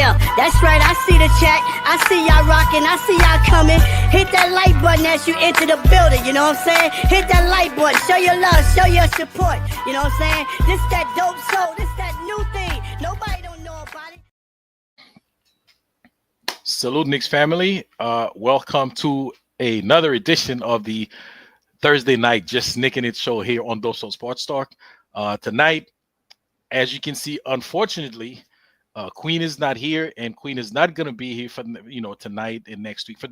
Yeah, that's right. I see the chat. I see y'all rocking. I see y'all coming. Hit that like button as you enter the building. You know what I'm saying? Hit that like button. Show your love. Show your support. You know what I'm saying? This that dope soul. This that new thing. Nobody don't know about it. Salute, Knicks family. Welcome to another edition of the Thursday night Just Nicking It show here on DopeSoulsportstalk. Tonight, as you can see, unfortunately, Queen is not here, and Queen is not going to be here for tonight and next week for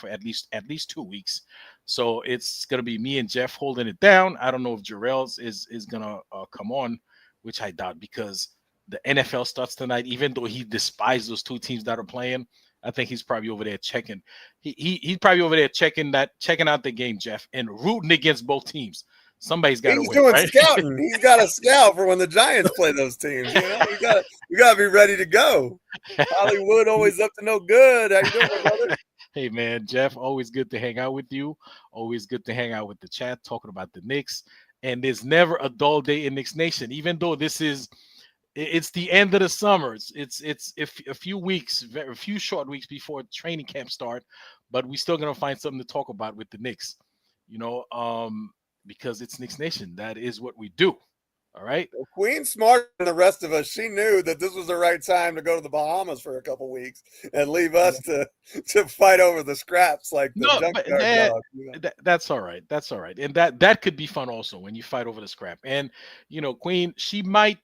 at least 2 weeks. So it's going to be me and Geoff holding it down. I don't know if Jerrell is going to come on, which I doubt, because the NFL starts tonight. Even though he despises those two teams that are playing, I think he's probably over there checking. He's probably over there checking out the game, Geoff, and rooting against both teams. Somebody's got to win. He's doing right? scouting. He's got a scout for when the Giants play those teams. You know, we got to be ready to go. Hollywood always up to no good. How you doing, brother? Hey man, Geoff, always good to hang out with you. Always good to hang out with the chat, talking about the Knicks. And there's never a dull day in Knicks Nation, even though it's the end of the summer. It's a few short weeks before training camp start, but we're still gonna find something to talk about with the Knicks, because it's Knicks Nation. That is what we do. All right. Well, Queen's smarter than the rest of us. She knew that this was the right time to go to the Bahamas for a couple weeks and leave us to fight over the scraps like the junkyard dog. You know? That's all right. That's all right. And that could be fun also when you fight over the scrap. And Queen, she might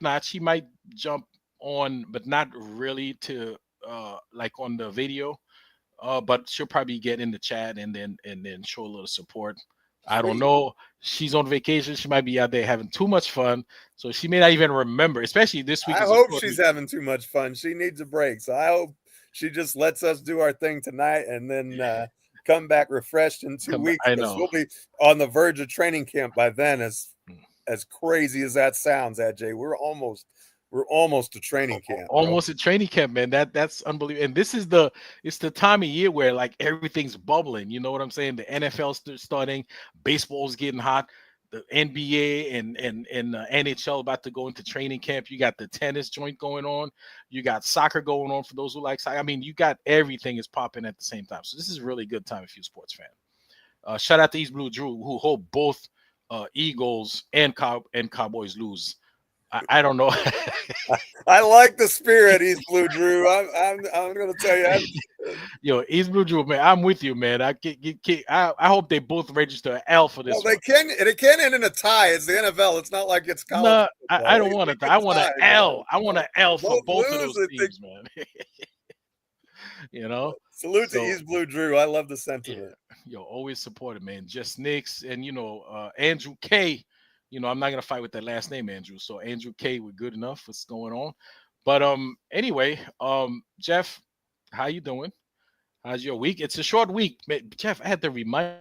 not. She might jump on, but not really to like on the video. But she'll probably get in the chat and then show a little support. I don't know. She's on vacation. She might be out there having too much fun, so she may not even remember. Especially this week. I hope she's having too much fun. She needs a break, so I hope she just lets us do our thing tonight and then come back refreshed in 2 weeks. I know we'll be on the verge of training camp by then. As crazy as that sounds, Ajay, we're almost to training camp. Almost a training camp, man. That's unbelievable. And it's the time of year where like everything's bubbling. You know what I'm saying? The NFL's starting, baseball's getting hot, the NBA and NHL about to go into training camp. You got the tennis joint going on. You got soccer going on for those who like soccer. I mean, you got everything is popping at the same time. So this is a really good time if you're a sports fan. Shout out to East Blue Drew, who hope both Eagles and Cowboys lose. I don't know. I like the spirit, East Blue Drew. I'm going to tell you. Yo, East Blue Drew, man, I'm with you, man. I hope they both register an L for this. Well, it can end in a tie. It's the NFL. It's not like it's college. No, I don't want it. I want an L. I want an L for both of those teams, man. Salute to East Blue Drew. I love the sentiment. Yo, always supported, man. Just Knicks and Andrew K. I'm not gonna fight with that last name, Andrew. So Andrew K, we're good enough. What's going on? But anyway, Geoff, how you doing? How's your week? It's a short week, Geoff. I had to remind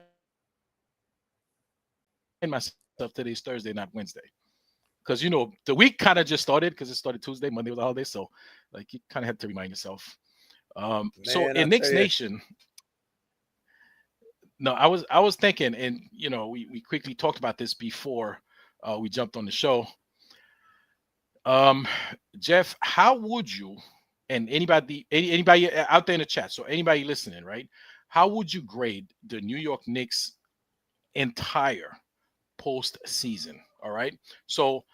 myself today's Thursday, not Wednesday, because the week kind of just started because it started Tuesday. Monday was a holiday, so like you kind of had to remind yourself. So in Knicks Nation. No, I was thinking, and we quickly talked about this before we jumped on the show. Geoff, how would you, and anybody out there in the chat, so anybody listening, right? How would you grade the New York Knicks entire postseason? All right. So,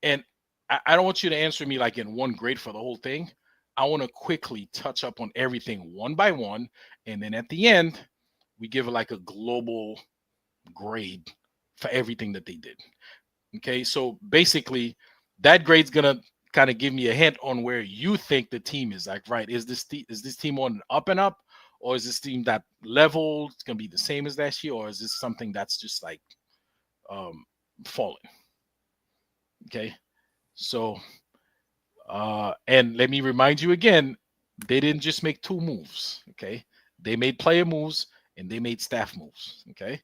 and I don't want you to answer me like in one grade for the whole thing. I want to quickly touch up on everything one by one, and then at the end, we give it like a global grade for everything that they did. Okay, so basically, that grade's gonna kind of give me a hint on where you think the team is. Like, right, is this team on an up and up, or is this team that level? It's gonna be the same as last year, or is this something that's just like falling? Okay, so and let me remind you again, they didn't just make two moves. Okay, they made player moves and they made staff moves. Okay,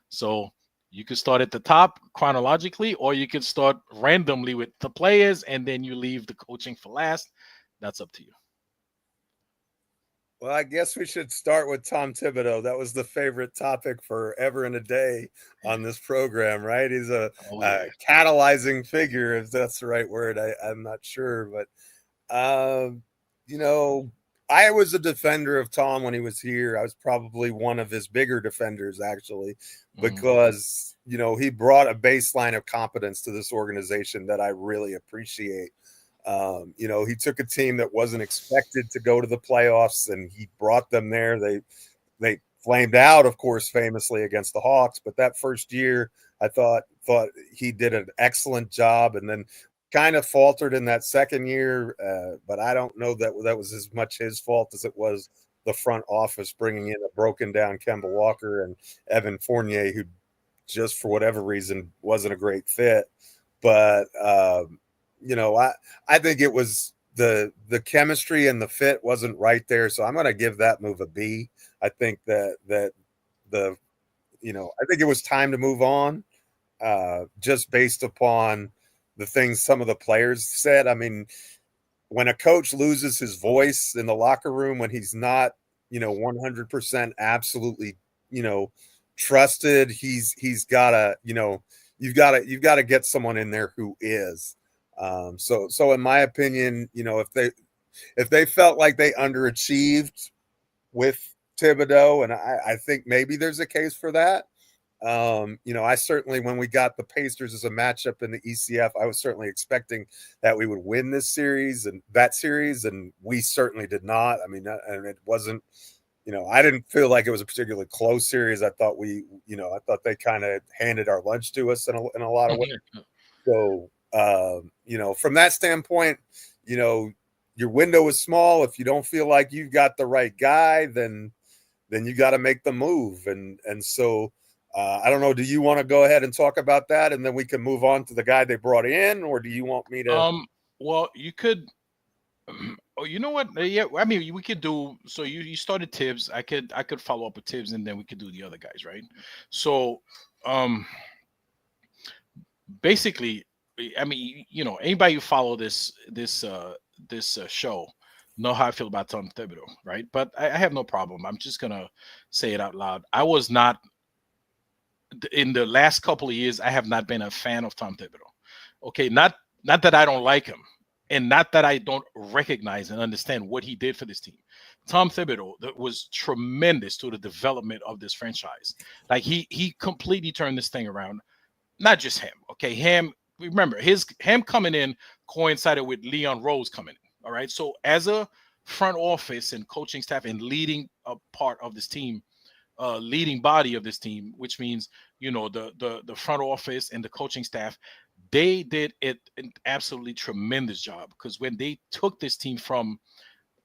so you could start at the top chronologically, or you could start randomly with the players and then you leave the coaching for last. That's up to you. Well, I guess we should start with Tom Thibodeau. That was the favorite topic forever and a day on this program, right? He's a catalyzing figure, if that's the right word. I'm not sure, but You know, I was a defender of Tom when he was here. I was probably one of his bigger defenders, actually, because, you know, he brought a baseline of competence to this organization that I really appreciate. You know, he took a team that wasn't expected to go to the playoffs and he brought them there. They flamed out, of course, famously against the Hawks, but that first year I thought he did an excellent job, and then kind of faltered in that second year. But I don't know that was as much his fault as it was the front office bringing in a broken down Kemba Walker and Evan Fournier, who just for whatever reason wasn't a great fit. But you know, I think it was the chemistry and the fit wasn't right there. So I'm going to give that move a B. I think that the, you know, I think it was time to move on, just based upon the things some of the players said. I mean, when a coach loses his voice in the locker room, when he's not, you know, 100% absolutely, you know, trusted, he's got to, you know, you've got to get someone in there who is. So in my opinion, you know, if they felt like they underachieved with Thibodeau, and I think maybe there's a case for that. You know, I certainly, when we got the Pacers as a matchup in the ECF, I was certainly expecting that we would win this series and that series, and we certainly did not. I mean, and it wasn't, you know, I didn't feel like it was a particularly close series. I thought I thought they kind of handed our lunch to us in a lot of ways. So, you know, from that standpoint, you know, your window is small. If you don't feel like you've got the right guy, then you got to make the move. And so, I don't know. Do you want to go ahead and talk about that, and then we can move on to the guy they brought in, or do you want me to? Well, you could. Oh, you know what? Yeah, I mean, we could do. So you started Tibbs. I could follow up with Tibbs, and then we could do the other guys, right? So, basically, I mean, you know, anybody who follow this show know how I feel about Tom Thibodeau, right? But I have no problem. I'm just gonna say it out loud. I was not, in the last couple of years, I have not been a fan of Tom Thibodeau. Okay, not that I don't like him, and not that I don't recognize and understand what he did for this team. Tom Thibodeau, that was tremendous to the development of this franchise. Like he completely turned this thing around. Not just him. Okay, remember him coming in coincided with Leon Rose coming in. All right, so as a front office and coaching staff and leading a part of this team, leading body of this team, which means, you know, the front office and the coaching staff, they did an absolutely tremendous job, because when they took this team from,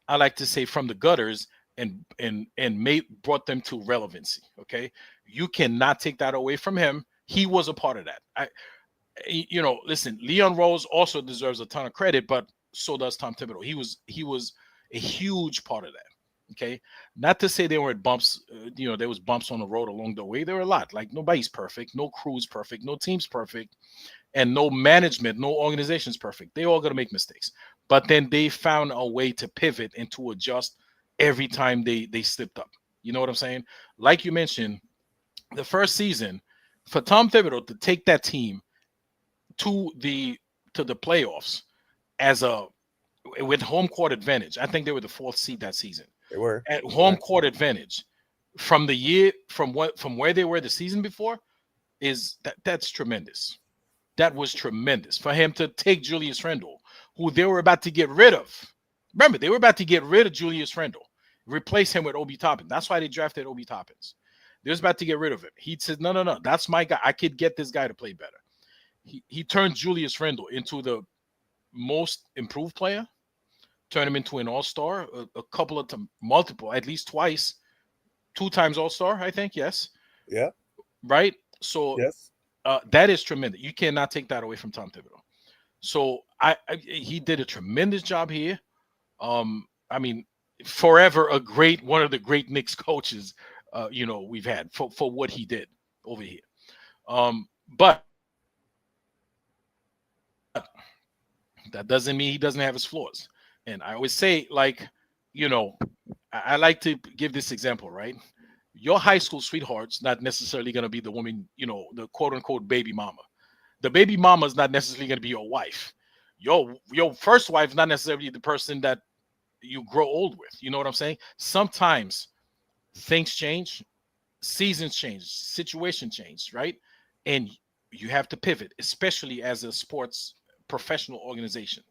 I like to say, from the gutters and brought them to relevancy. Okay, you cannot take that away from him. He was a part of that. You know, listen, Leon Rose also deserves a ton of credit, but so does Tom Thibodeau. He was a huge part of that. Okay, not to say there were bumps. You know, there was bumps on the road along the way. There were a lot. Like, nobody's perfect, no crew's perfect, no team's perfect, and no management, no organization's perfect. They all gonna make mistakes. But then they found a way to pivot and to adjust every time they slipped up. You know what I'm saying? Like you mentioned, the first season, for Tom Thibodeau to take that team to the playoffs with home court advantage. I think they were the 4th seed that season. They were at home court advantage from where they were the season before. That's tremendous. That was tremendous for him to take Julius Randle, who they were about to get rid of. Remember, they were about to get rid of Julius Randle, replace him with Obi Toppin. That's why they drafted Obi Toppins. They was about to get rid of him. He said, no, that's my guy. I could get this guy to play better. He turned Julius Randle into the most improved player, turned him into an all-star, a couple of multiple, at least twice, 2 times all-star, I think. Yes. Yeah. Right. So yes, that is tremendous. You cannot take that away from Tom Thibodeau. So he did a tremendous job here. I mean, forever one of the great Knicks coaches, you know, we've had for what he did over here. But that doesn't mean he doesn't have his flaws. And I always say, like, you know, I like to give this example, right? Your high school sweetheart's not necessarily going to be the woman, you know, the quote unquote baby mama. The baby mama is not necessarily going to be your wife. your first wife is not necessarily the person that you grow old with. You know what I'm saying? Sometimes things change, seasons change, situation change, right? And you have to pivot, especially as a sports professional organization.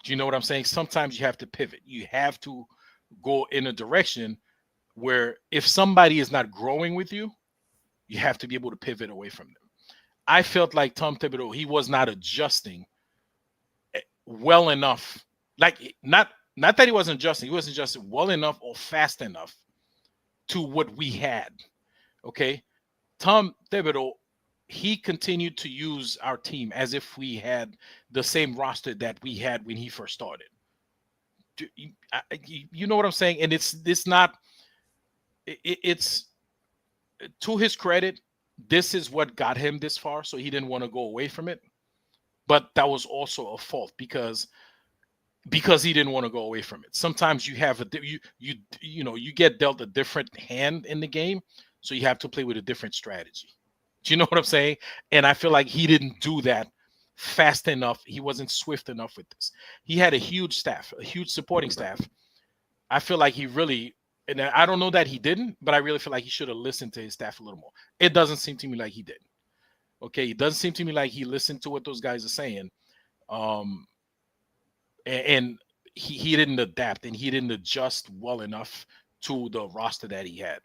Do you know what I'm saying? Sometimes you have to pivot. You have to go in a direction where if somebody is not growing with you, you have to be able to pivot away from them. I felt like Tom Thibodeau, he was not adjusting well enough. Like not that he wasn't adjusting, he wasn't adjusting well enough or fast enough to what we had. Okay. Tom Thibodeau, he continued to use our team as if we had the same roster that we had when he first started. You know what I'm saying? And it's not, it's to his credit, this is what got him this far. So he didn't want to go away from it. But that was also a fault because he didn't want to go away from it. Sometimes you have you get dealt a different hand in the game, so you have to play with a different strategy. Do you know what I'm saying? And I feel like he didn't do that fast enough. He wasn't swift enough with this. He had a huge staff, a huge supporting staff. I feel like he really, and I don't know that he didn't, but I really feel like he should have listened to his staff a little more. It doesn't seem to me like he did. Okay, it doesn't seem to me like he listened to what those guys are saying. And he didn't adapt and he didn't adjust well enough to the roster that he had.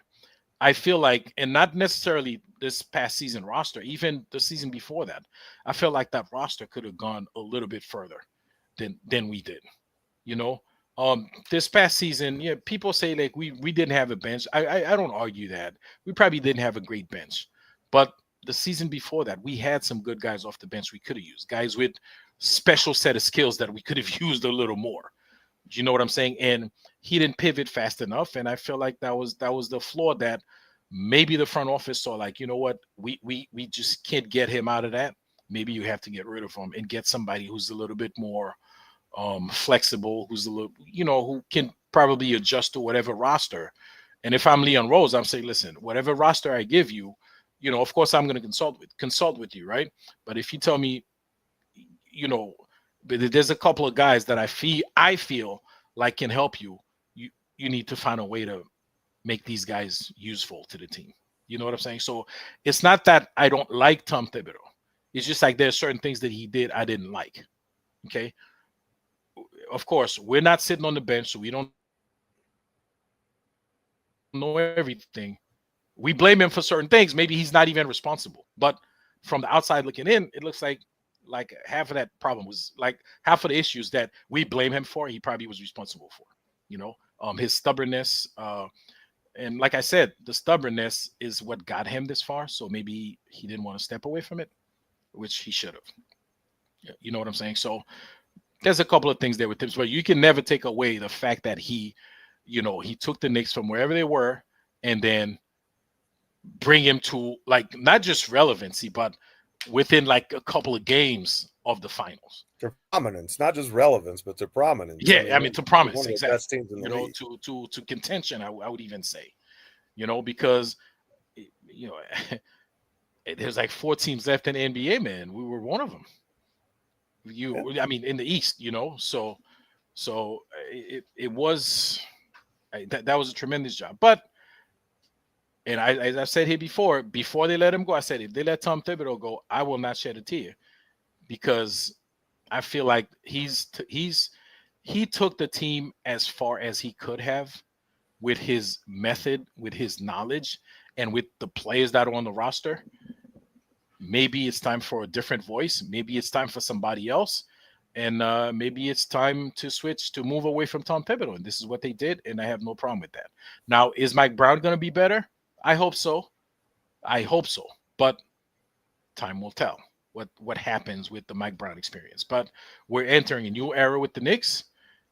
I feel like, and not necessarily this past season roster, even the season before that, I feel like that roster could have gone a little bit further than we did. You know, this past season, yeah, people say like we didn't have a bench. I don't argue that. We probably didn't have a great bench, but the season before that, we had some good guys off the bench we could have used, guys with special set of skills that we could have used a little more. Do you know what I'm saying? And he didn't pivot fast enough. And I feel like that was the flaw that maybe the front office saw, like, you know what, we just can't get him out of that. Maybe you have to get rid of him and get somebody who's a little bit more flexible, who's a little, who can probably adjust to whatever roster. And if I'm Leon Rose, I'm saying, listen, whatever roster I give you, of course I'm going to consult with you, right? But if you tell me, there's a couple of guys that I feel like can help you, you need to find a way to make these guys useful to the team. You know what I'm saying? So it's not that I don't like Tom Thibodeau. It's just like there's certain things that he did I didn't like. Okay. Of course, we're not sitting on the bench, so we don't know everything. We blame him for certain things. Maybe he's not even responsible. But from the outside looking in, it looks like half of that problem was, like, half of the issues that we blame him for, he probably was responsible for. His stubbornness. And like I said, the stubbornness is what got him this far. So maybe he didn't want to step away from it, which he should have. You know what I'm saying? So there's a couple of things there with him, but you can never take away the fact that he took the Knicks from wherever they were and then bring him to, like, not just relevancy, but within like a couple of games of the finals. To prominence, not just relevance, but to prominence. Yeah, I mean to prominence, exactly. Best teams in the league. To contention, I would even say, because there's like 4 teams left in the NBA, man. We were one of them. I mean, in the East, so it was that was a tremendous job. But and as I've said here before they let him go, I said if they let Tom Thibodeau go, I will not shed a tear, because I feel like he took the team as far as he could have with his method, with his knowledge, and with the players that are on the roster. Maybe it's time for a different voice. Maybe it's time for somebody else. And maybe it's time to move away from Tom Thibodeau. And this is what they did, and I have no problem with that. Now, is Mike Brown going to be better? I hope so. But time will tell what happens with the Mike Brown experience. But we're entering a new era with the Knicks,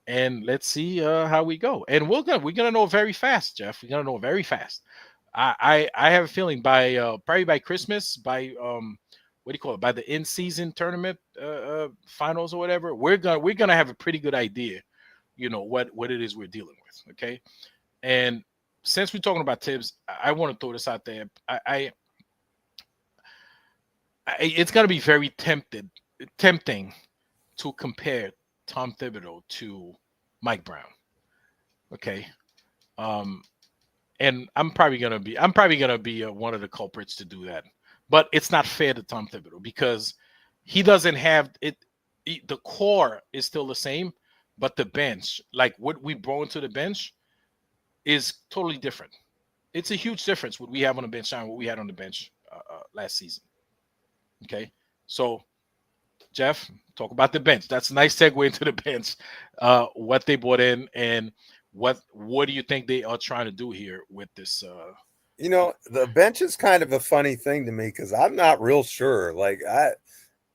and let's see how we go. And we're gonna know very fast, Geoff. We're gonna know very fast. I have a feeling by probably by Christmas, by what do you call it? By the in-season tournament finals or whatever, we're gonna have a pretty good idea, what it is we're dealing with. Okay, and since we're talking about Tibbs, I want to throw this out there. It's gonna be very tempting to compare Tom Thibodeau to Mike Brown. Okay. And I'm probably gonna be one of the culprits to do that, but it's not fair to Tom Thibodeau because he doesn't have it. The core is still the same, but the bench, like what we brought into the bench, is totally different. It's a huge difference what we have on the bench and what we had on the bench last season. Okay, so Geoff, talk about the bench. That's a nice segue into the bench. What they brought in and what do you think they are trying to do here with this? The bench is kind of a funny thing to me because I'm not real sure. Like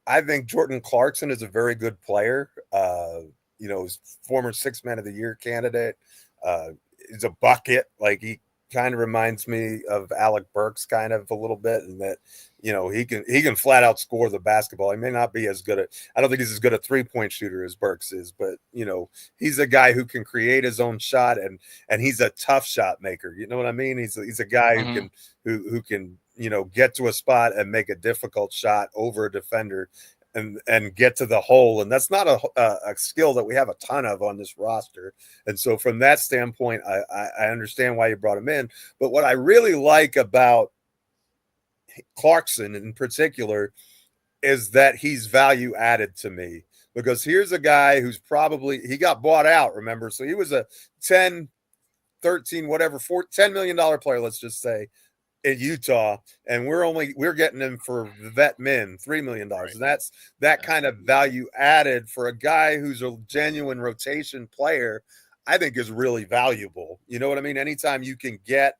I think Jordan Clarkson is a very good player. Former 6 Man of the Year candidate. He's a bucket. Like he kind of reminds me of Alec Burks kind of a little bit, and that he can flat out score the basketball. He may not be as good at, I don't think he's as good a 3-point shooter as Burks is, but he's a guy who can create his own shot, and he's a tough shot maker. You know what I mean? He's a guy who can get to a spot and make a difficult shot over a defender and get to the hole. And that's not a skill that we have a ton of on this roster. And so from that standpoint, I understand why you brought him in. But what I really like about Clarkson in particular is that he's value added to me, because here's a guy who's he got bought out, remember? So he was a 10, 13, whatever, $10 million player, let's just say, in Utah, and we're getting him for vet min, $3 million. Right. And that's kind of value added for a guy who's a genuine rotation player, I think is really valuable. You know what I mean? Anytime you can get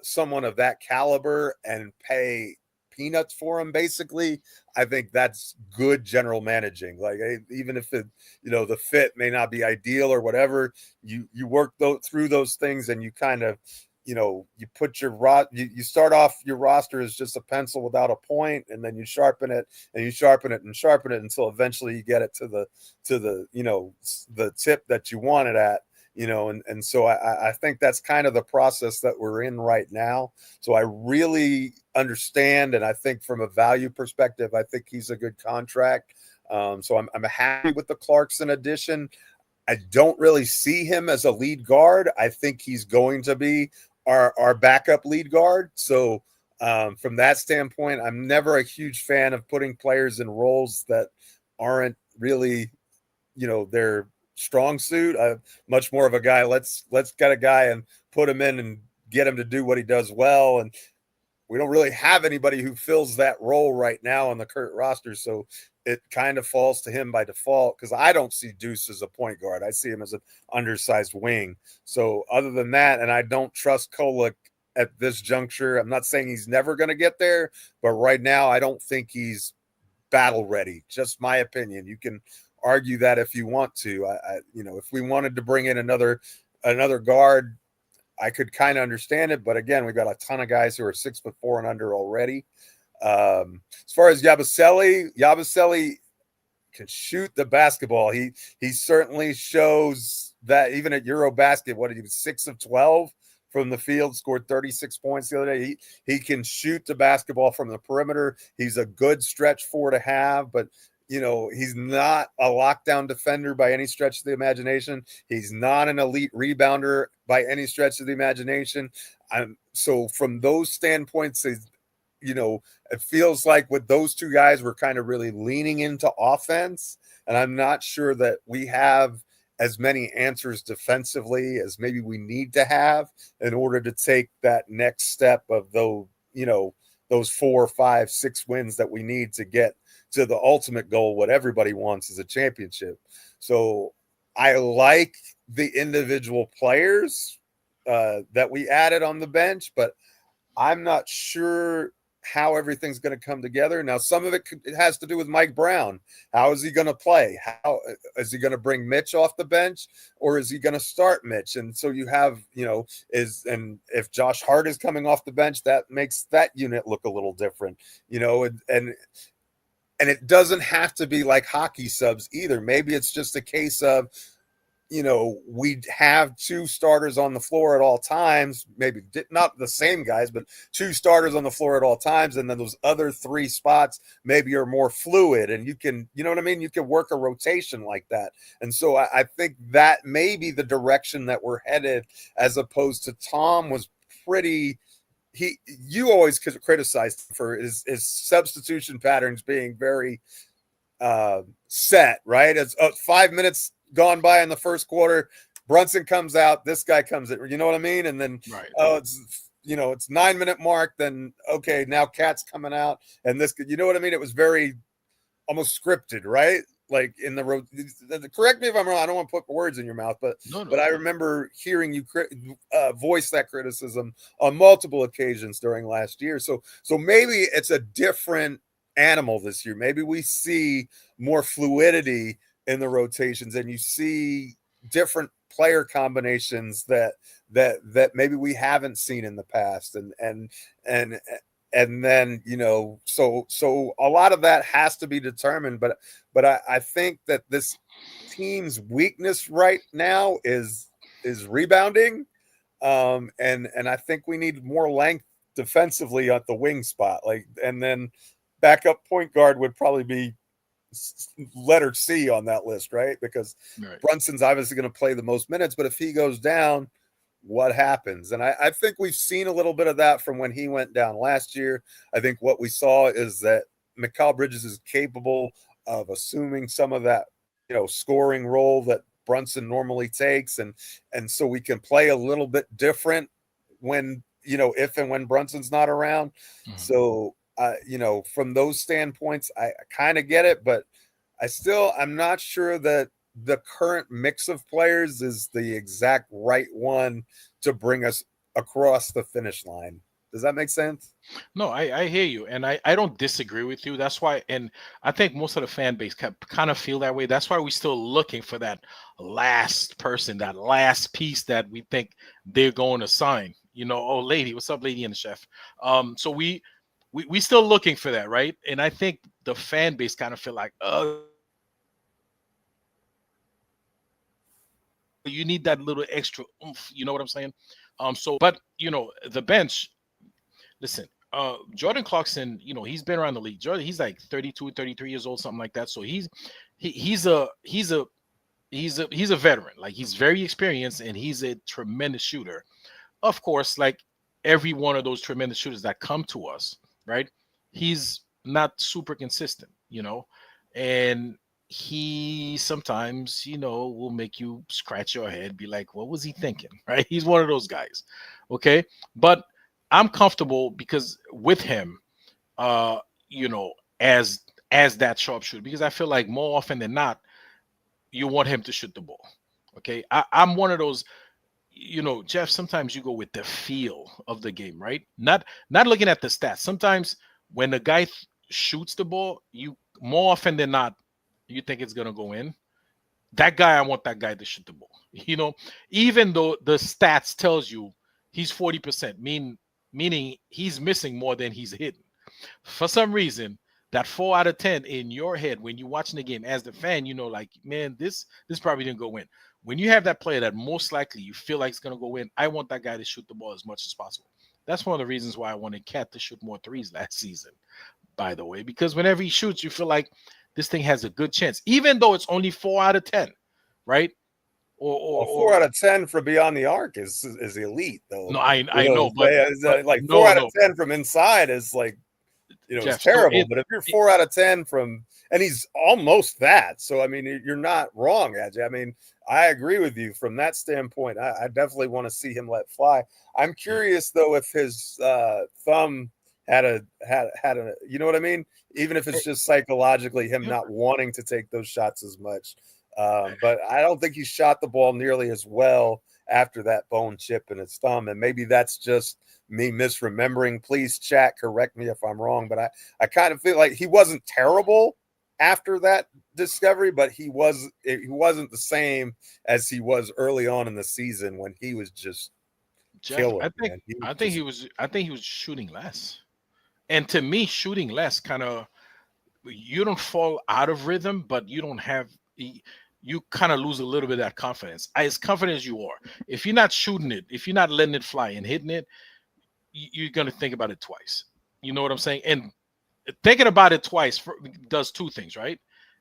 someone of that caliber and pay peanuts for him, basically, I think that's good general managing. Like, even if the fit may not be ideal or whatever, you work through those things, and you kind of you put you start off your roster as just a pencil without a point, and then you sharpen it and you sharpen it and sharpen it until eventually you get it to the the tip that you want it at. And so I think that's kind of the process that we're in right now. So I really understand, and I think from a value perspective, I think he's a good contract. So I'm happy with the Clarkson addition. I don't really see him as a lead guard. I think he's going to be our backup lead guard. So from that standpoint, I'm never a huge fan of putting players in roles that aren't really, their strong suit. I'm much more of a guy, let's get a guy and put him in and get him to do what he does well. And we don't really have anybody who fills that role right now on the current roster. So it kind of falls to him by default, because I don't see Deuce as a point guard. I see him as an undersized wing. So other than that, and I don't trust Kolek at this juncture. I'm not saying he's never going to get there, but right now I don't think he's battle ready. Just my opinion. You can argue that if you want to. If we wanted to bring in another guard, I could kind of understand it. But again, we've got a ton of guys who are 6'4" and under already. As far as Yabusele can shoot the basketball. He certainly shows that even at Eurobasket, he was 6 of 12 from the field, scored 36 points the other day. He can shoot the basketball from the perimeter. He's a good stretch four to have, but he's not a lockdown defender by any stretch of the imagination. He's not an elite rebounder by any stretch of the imagination. So from those standpoints, it feels like with those two guys, we're kind of really leaning into offense. And I'm not sure that we have as many answers defensively as maybe we need to have in order to take that next step of those 4, 5, 6 wins that we need to get to the ultimate goal. What everybody wants is a championship. So I like the individual players that we added on the bench, but I'm not sure how everything's going to come together. Now, some of it has to do with Mike Brown. How is he going to play? How is he going to bring Mitch off the bench, or is he going to start Mitch? And so you have, and if Josh Hart is coming off the bench, that makes that unit look a little different, and it doesn't have to be like hockey subs either. Maybe it's just a case of, we'd have 2 starters on the floor at all times, maybe not the same guys, but 2 starters on the floor at all times. And then those other 3 spots maybe are more fluid, and you can, you know what I mean? You can work a rotation like that. And so I think that may be the direction that we're headed, as opposed to Tom was pretty, you always criticized him for his substitution patterns being very set, right? It's 5 minutes gone by in the first quarter, Brunson comes out, this guy comes in, you know what I mean? And then it's 9-minute mark, then okay, now Cat's coming out, and this, you know what I mean? It was very almost scripted, right? Like in the road. Correct me if I'm wrong, I don't want to put words in your mouth, but I remember hearing you voice that criticism on multiple occasions during last year. So maybe it's a different animal this year. Maybe we see more fluidity in the rotations, and you see different player combinations that maybe we haven't seen in the past, and then so a lot of that has to be determined, but I think that this team's weakness right now is rebounding, and I think we need more length defensively at the wing spot, and then backup point guard would probably be letter C on that list, right? Because Brunson's obviously going to play the most minutes, but if he goes down, what happens? And I think we've seen a little bit of that from when he went down last year. I think what we saw is that Mikal Bridges is capable of assuming some of that, scoring role that Brunson normally takes, and so we can play a little bit different when, if and when Brunson's not around. Mm-hmm. So from those standpoints, I kind of get it, but I'm not sure that the current mix of players is the exact right one to bring us across the finish line. Does that make sense? No, I hear you, and I don't disagree with you. That's why, and I think most of the fan base kind of feel that way. That's why we're still looking for that last person, that last piece that we think they're going to sign. Oh, lady, what's up, lady and the chef? So we still looking for that, right? And I think the fan base kind of feel like, you need that little extra oomph, you know what I'm saying? But the bench, listen, Jordan Clarkson, he's been around the league. Jordan, he's like 32, 33 years old, something like that. So he's a veteran. Like, he's very experienced, and he's a tremendous shooter. Of course, like every one of those tremendous shooters that come to us, right? He's not super consistent, and he sometimes, will make you scratch your head, be like, what was he thinking, right? He's one of those guys. Okay. But I'm comfortable because with him, as that sharpshooter, because I feel like more often than not, you want him to shoot the ball. Okay. I'm one of those, Geoff, sometimes you go with the feel of the game, right? Not looking at the stats. Sometimes when the guy shoots the ball, you more often than not, you think it's going to go in. That guy, I want that guy to shoot the ball. Even though the stats tells you he's 40%, meaning he's missing more than he's hitting. For some reason, that 4 out of 10 in your head when you're watching the game as the fan, like, man, this probably didn't go in. When you have that player that most likely you feel like it's going to go in, I want that guy to shoot the ball as much as possible. That's one of the reasons why I wanted Cat to shoot more threes last season, by the way, because whenever he shoots, you feel like this thing has a good chance, even though it's only 4 out of 10, right? Or 4 out of 10 from beyond the arc is elite, though. No, I know, but like 4 out of 10 from inside is like, Jeff, it's terrible. So but if you're 4 out of 10 from, and he's almost that, so I mean, you're not wrong, Ajay. I mean, I agree with you from that standpoint. I definitely want to see him let fly. I'm curious though if his thumb had a you know what I mean? Even if it's just psychologically him not wanting to take those shots as much. But I don't think he shot the ball nearly as well after that bone chip in his thumb. And maybe that's just me misremembering. Please, chat, correct me if I'm wrong. But I kind of feel like he wasn't terrible after that discovery, but he wasn't the same as he was early on in the season when he was just killer. I think he was shooting less. And to me, shooting less kind of, you don't fall out of rhythm, but you don't have, you kind of lose a little bit of that confidence. As confident as you are, if you're not shooting it, if you're not letting it fly and hitting it, you're going to think about it twice. You know what I'm saying? And thinking about it twice does two things, right?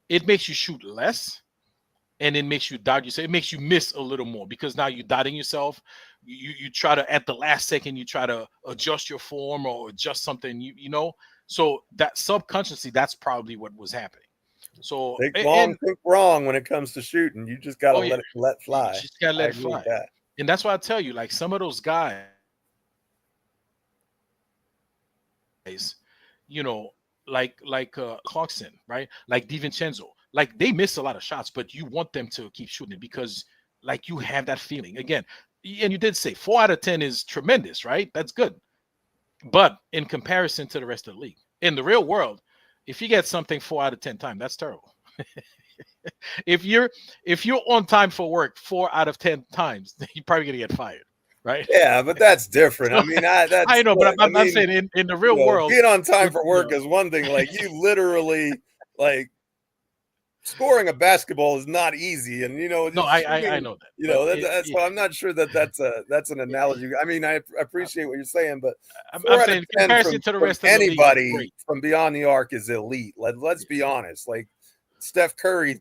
It makes you shoot less, and it makes you doubt yourself. It makes you miss a little more because now you're doubting yourself. You try to, at the last second, you try to adjust your form or adjust something, you know. So that subconsciously, that's probably what was happening. So think wrong when it comes to shooting. You just gotta let fly. You just gotta let it fly. And that's why I tell you, like some of those guys, you know, like Clarkson, right? Like DiVincenzo, like they miss a lot of shots, but you want them to keep shooting it because like you have that feeling again. And you did say 4 out of 10 is tremendous, right? That's good. But in comparison to the rest of the league, in the real world, if you get something 4 out of 10 times, that's terrible. if you're on time for work 4 out of 10 times, you're probably gonna get fired, right? Yeah, but that's different. I mean, I know, but I'm saying in the real world, being on time for work is one thing. Like you literally, like scoring a basketball is not easy, and you know. No, I know that. You know, that's why I'm not sure that's an analogy. I mean, I appreciate what you're saying, but I'm saying in comparison to the rest of anybody the league, from beyond the arc is elite. Let's be honest. Like Steph Curry,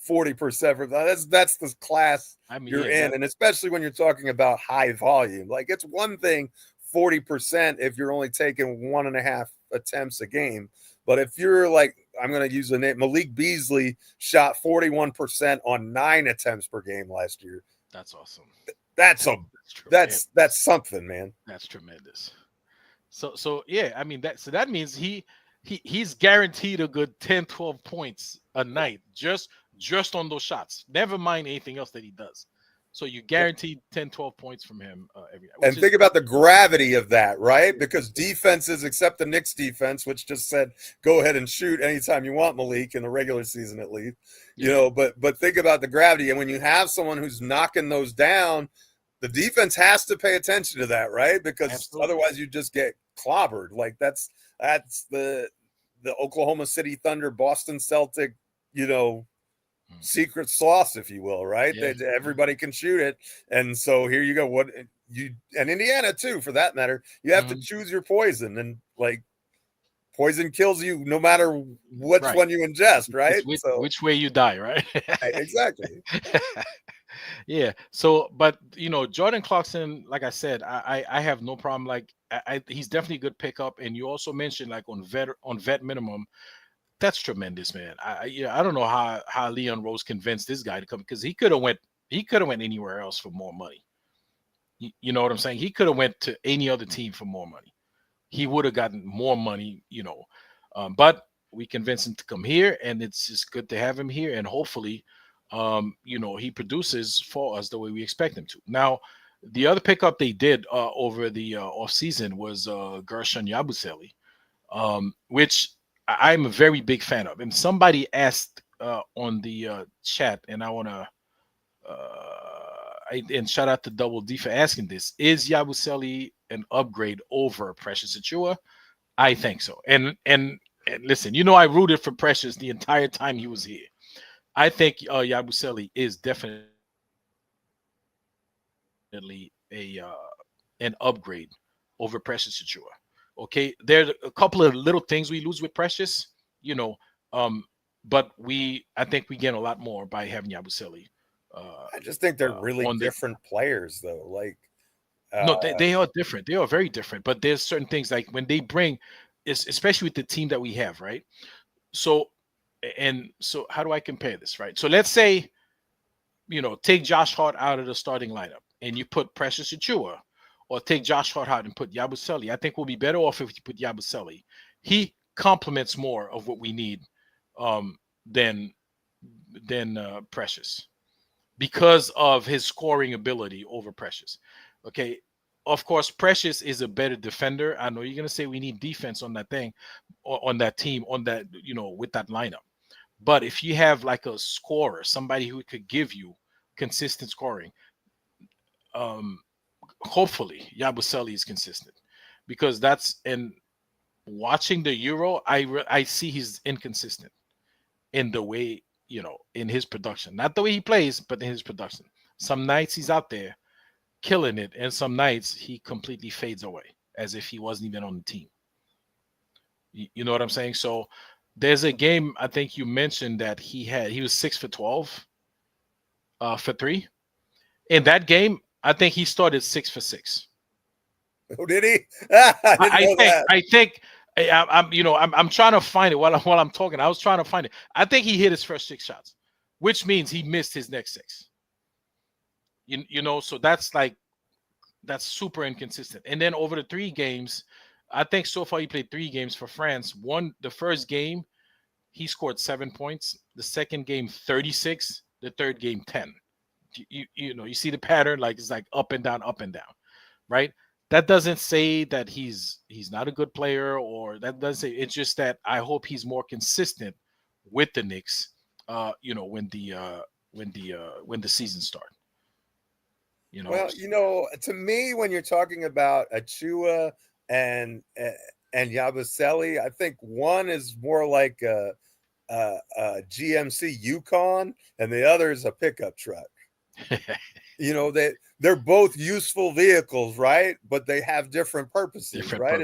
40% from that's the class you're in, and especially when you're talking about high volume. Like it's one thing 40% if you're only taking 1.5 attempts a game. But if you're like, I'm going to use the name, Malik Beasley shot 41% on 9 attempts per game last year. That's awesome. That's something, man. That's tremendous. So yeah, I mean that means he's guaranteed a good 10, 12 points a night just on those shots. Never mind anything else that he does. So you guaranteed 10, 12 points from him every night. And think about the gravity of that, right? Because defenses, except the Knicks defense, which just said, go ahead and shoot anytime you want, Malik, in the regular season at least, you know, but think about the gravity. And when you have someone who's knocking those down, the defense has to pay attention to that, right? Because otherwise you just get clobbered. Like that's the Oklahoma City Thunder, Boston Celtic, you know, secret sauce, if you will, right? Yeah. Everybody can shoot it, and so here you go. And Indiana too, for that matter, you have to choose your poison, and like poison kills you no matter which one you ingest, right? Which way you die, right? Exactly. Yeah. So, but you know, Jordan Clarkson, like I said, I have no problem. Like he's definitely a good pickup, and you also mentioned like on vet minimum. That's tremendous, man. I don't know how Leon Rose convinced this guy to come, because he could have went anywhere else for more money. You know what I'm saying? He could have went to any other team for more money. He would have gotten more money, you know. But we convinced him to come here, and it's just good to have him here. And hopefully, you know, he produces for us the way we expect him to. Now, the other pickup they did over the offseason was Gershon Yabusele, which I'm a very big fan of. And somebody asked on the chat, and I want to and shout out to Double D for asking this: is Yabusele an upgrade over Precious Achiuwa? I think so. And listen, you know, I rooted for Precious the entire time he was here. I think Yabusele is definitely an upgrade over Precious Achiuwa. Okay, there's a couple of little things we lose with Precious, you know, but I think we gain a lot more by having Yabusele. I just think they're really different players, though. Like, no, they are different. They are very different. But there's certain things like when they bring, especially with the team that we have, right? So how do I compare this, right? So let's say, you know, take Josh Hart out of the starting lineup, and you put Precious Achiuwa. Or take Josh Hart out and put Yabusele. I think we'll be better off if you put Yabusele. He complements more of what we need than Precious, because of his scoring ability over Precious. Okay, of course, Precious is a better defender. I know you're gonna say we need defense on that thing, on that team, on that, you know, with that lineup. But if you have like a scorer, somebody who could give you consistent scoring, hopefully Yabusele is consistent, because and watching the Euro, I see he's inconsistent in the way in his production, not the way he plays, but in his production. Some nights he's out there killing it, and some nights he completely fades away as if he wasn't even on the team. You know what I'm saying? So there's a game I think you mentioned that he was 6 for 12 for three. In that game, I think he started 6 for 6. Oh, did he? I think I'm trying to find it while I'm talking. I was trying to find it. I think he hit his first 6 shots, which means he missed his next 6. So that's super inconsistent. And then over the 3 games, I think so far he played 3 games for France. The first game, he scored 7 points. The second game, 36. The third game, 10. You see the pattern, like it's like up and down, right? That doesn't say that he's not a good player, or that doesn't say. It's just that I hope he's more consistent with the Knicks. When the season starts. Well, to me, when you're talking about Achua and Yabusele, I think one is more like a GMC Yukon, and the other is a pickup truck. They're both useful vehicles, right? But they have different purposes, right?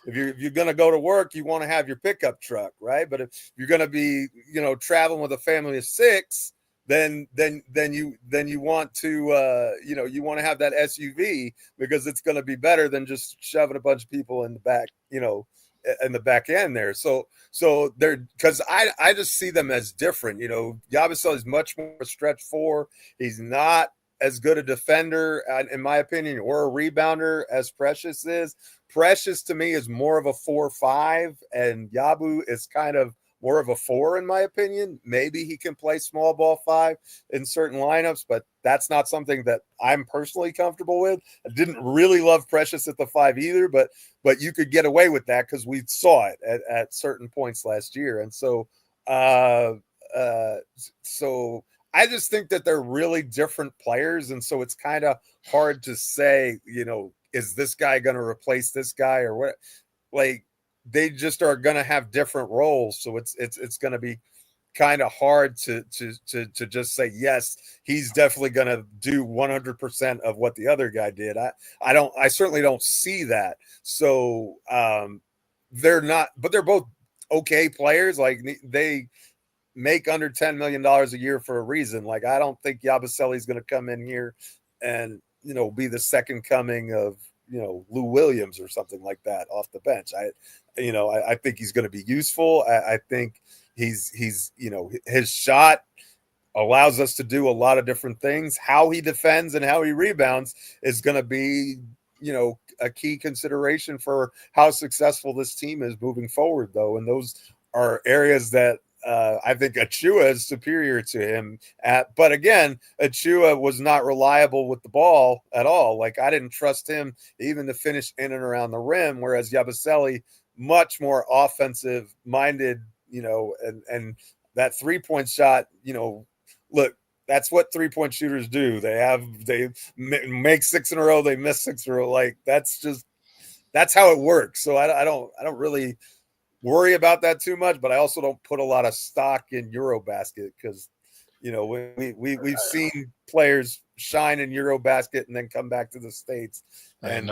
If you're going to go to work, you want to have your pickup truck, right? But if you're going to be, traveling with a family of 6, then you want to you want to have that SUV, because it's going to be better than just shoving a bunch of people in the back, in the back end there. So they're, because I just see them as different. Yabusele is much more a stretch 4. He's not as good a defender, in my opinion, or a rebounder as Precious is. Precious to me is more of a 4-5, and Yabu is kind of more of a 4 in my opinion. Maybe he can play small ball 5 in certain lineups, but that's not something that I'm personally comfortable with. I didn't really love Precious at the 5 either, but you could get away with that because we saw it at certain points last year. And so I just think that they're really different players. And so it's kind of hard to say, is this guy going to replace this guy or what? Like, they just are going to have different roles. So it's going to be kind of hard to just say, yes, he's definitely going to do 100% of what the other guy did. I certainly don't see that. So they're not, but they're both okay players. Like, they make under $10 million a year for a reason. Like, I don't think Yabusele is going to come in here and, be the second coming of, Lou Williams or something like that off the bench. I think he's going to be useful. I think he's his shot allows us to do a lot of different things. How he defends and how he rebounds is going to be, a key consideration for how successful this team is moving forward, though. And those are areas that I think Achua is superior to him at. But again, Achua was not reliable with the ball at all. Like, I didn't trust him even to finish in and around the rim, whereas Yabusele, much more offensive minded, and that 3-point shot, look, that's what 3-point shooters do. They make 6 in a row, they miss 6 in a row. Like, that's how it works. So I don't really worry about that too much, but I also don't put a lot of stock in Eurobasket because, we've seen players shine in Eurobasket and then come back to the States and,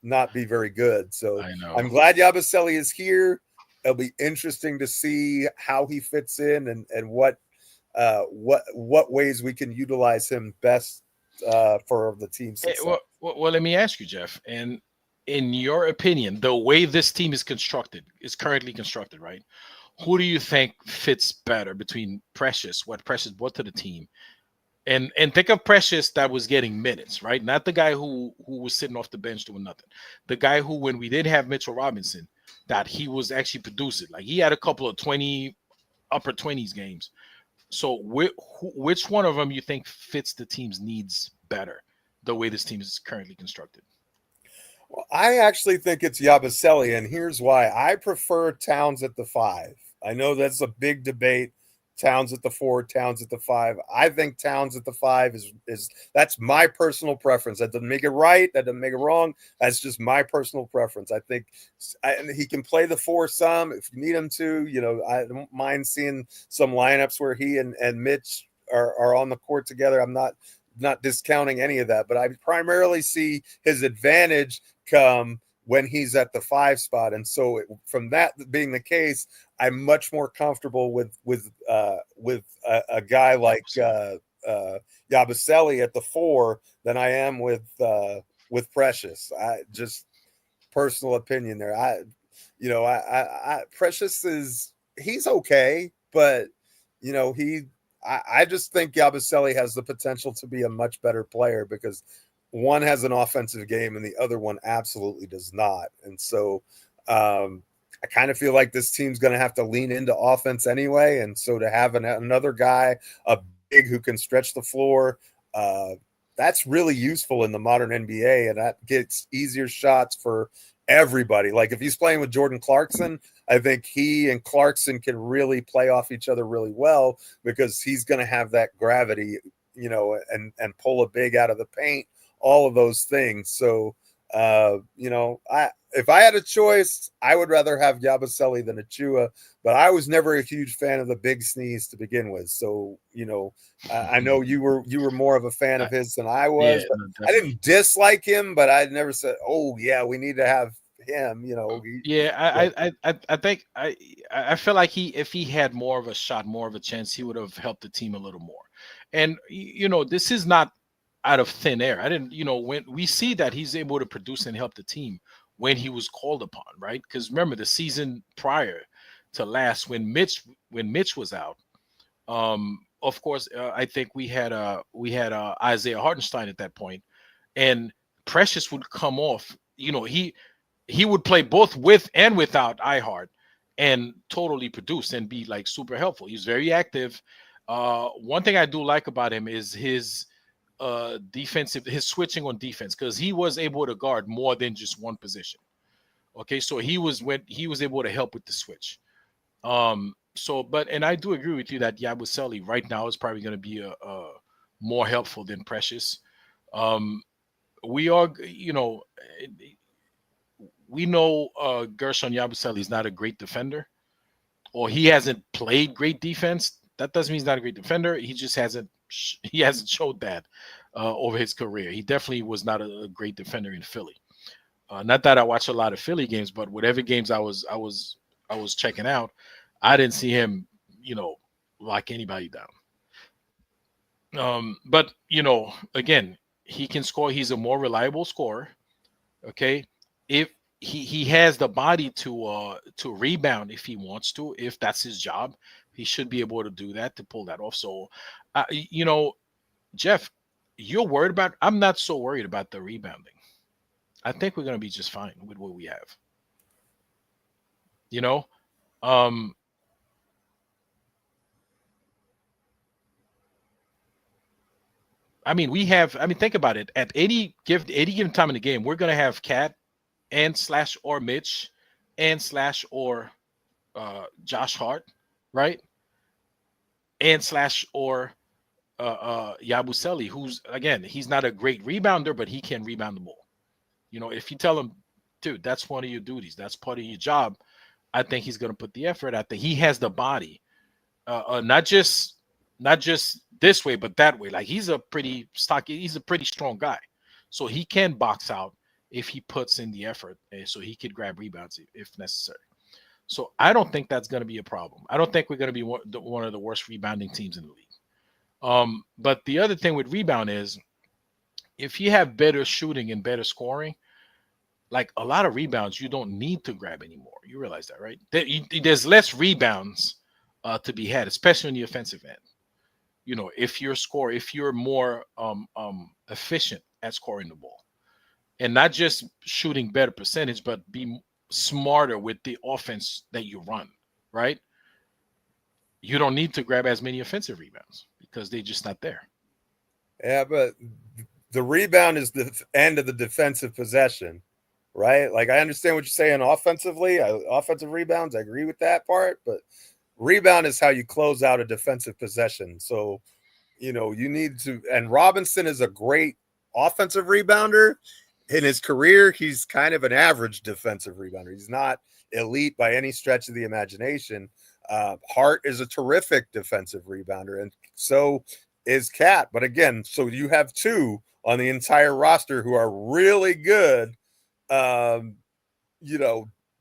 not be very good. So I'm glad Yabusele is here. It'll be interesting to see how he fits in and what ways we can utilize him best for the team's success. Well, let me ask you, Geoff, and in your opinion, the way this team is currently constructed, right? Who do you think fits better between what Precious brought to the team? And think of Precious that was getting minutes, right? Not the guy who was sitting off the bench doing nothing. The guy who, when we didn't have Mitchell Robinson, that he was actually producing. Like, he had a couple of upper 20s games. So which one of them you think fits the team's needs better, the way this team is currently constructed? Well, I actually think it's Yabusele, and here's why. I prefer Towns at the 5. I know that's a big debate Towns at the 4, Towns at the 5. I think Towns at the 5 is that's my personal preference. That doesn't make it right. That doesn't make it wrong. That's just my personal preference. I think he can play the 4 some if you need him to. You know, I don't mind seeing some lineups where he and Mitch are on the court together. I'm not discounting any of that, but I primarily see his advantage come when he's at the 5 spot. And so from that being the case, I'm much more comfortable with a guy like Yabusele at the 4 than I am with Precious. I just personal opinion there. I Precious he's okay, but you know, I just think Yabusele has the potential to be a much better player because one has an offensive game and the other one absolutely does not. And so I kind of feel like this team's going to have to lean into offense anyway. And so to have another guy, a big who can stretch the floor, that's really useful in the modern NBA. And that gets easier shots for everybody. Like if he's playing with Jordan Clarkson, I think he and Clarkson can really play off each other really well because he's going to have that gravity, you know, and pull a big out of the paint, all of those things. So, you know, if I had a choice, I would rather have Yabusele than Achua, but I was never a huge fan of the big sneeze to begin with. So, you know, I know you were more of a fan of his than I was. Yeah, no, I didn't dislike him, but I never said, "Oh yeah, we need to have him." You know. I think I feel like if he had more of a shot, more of a chance, he would have helped the team a little more. And you know, this is not out of thin air. I didn't, you know, when we see that he's able to produce and help the team when he was called upon, right? Because remember the season prior to last when Mitch was out, of course, I think we had Isaiah Hartenstein at that point, and Precious would come off. You know, he would play both with and without iHeart and totally produce and be like super helpful. He's very active. One thing I do like about him is his his switching on defense, because he was able to guard more than just one position. Okay, so he was able to help with the switch. And I do agree with you that Yabusele right now is probably going to be a more helpful than Precious. We are, you know, we know Gershon Yabusele is not a great defender, or he hasn't played great defense. That doesn't mean he's not a great defender. He just hasn't showed that over his career. He definitely was not a great defender in Philly. Not that I watch a lot of Philly games, but whatever games I was checking out, I didn't see him, you know, lock anybody down. But you know, again, he can score. He's a more reliable scorer. Okay, if he has the body to rebound if he wants to, if that's his job, he should be able to do that, to pull that off. So, you know, Geoff, you're worried about. I'm not so worried about the rebounding. I think we're going to be just fine with what we have. You know, I mean, think about it. At any given time in the game, we're going to have Cat and / or Mitch and / or Josh Hart, right? And / or Yabusele, who's, again, he's not a great rebounder, but he can rebound the ball. You know, if you tell him, dude, that's one of your duties, that's part of your job, I think he's going to put the effort out there. He has the body, not just this way, but that way. Like, he's a pretty strong guy, so he can box out if he puts in the effort, so he could grab rebounds if necessary. So I don't think that's going to be a problem. I don't think we're going to be one of the worst rebounding teams in the league. But the other thing with rebound is, if you have better shooting and better scoring, like a lot of rebounds, you don't need to grab anymore. You realize that, right? There's less rebounds to be had, especially on the offensive end. You know, if you're more efficient at scoring the ball, and not just shooting better percentage, but be smarter with the offense that you run, right? You don't need to grab as many offensive rebounds because they're just not there. Yeah, but the rebound is the end of the defensive possession, right? Like, I understand what you're saying offensively. Offensive rebounds, I agree with that part, but rebound is how you close out a defensive possession. So, you need to, and Robinson is a great offensive rebounder. In his career, he's kind of an average defensive rebounder. He's not elite by any stretch of the imagination. Hart is a terrific defensive rebounder, and so is Cat. But again, so you have two on the entire roster who are really good,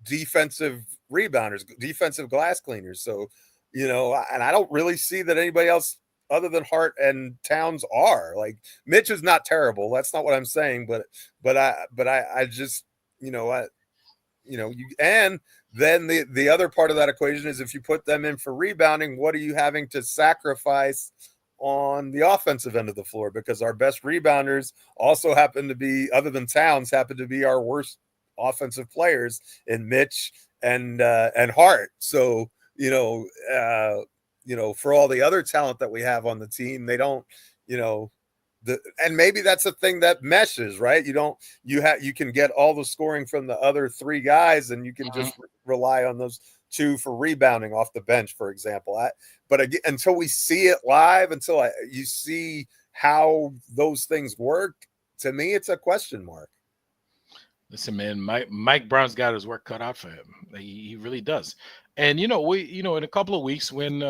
defensive rebounders, defensive glass cleaners. So, and I don't really see that anybody else other than Hart and Towns are. Like, Mitch is not terrible. That's not what I'm saying, but I just, and then the other part of that equation is if you put them in for rebounding, what are you having to sacrifice on the offensive end of the floor? Because our best rebounders also happen to be, other than Towns, happen to be our worst offensive players in Mitch and Hart. So, for all the other talent that we have on the team, they don't, and maybe that's a thing that meshes, right? You can get all the scoring from the other three guys, and you can just rely on those two for rebounding off the bench, for example. But again, until we see it live, you see how those things work, to me, it's a question mark. Listen, man, Mike Brown's got his work cut out for him. He really does. And in a couple of weeks when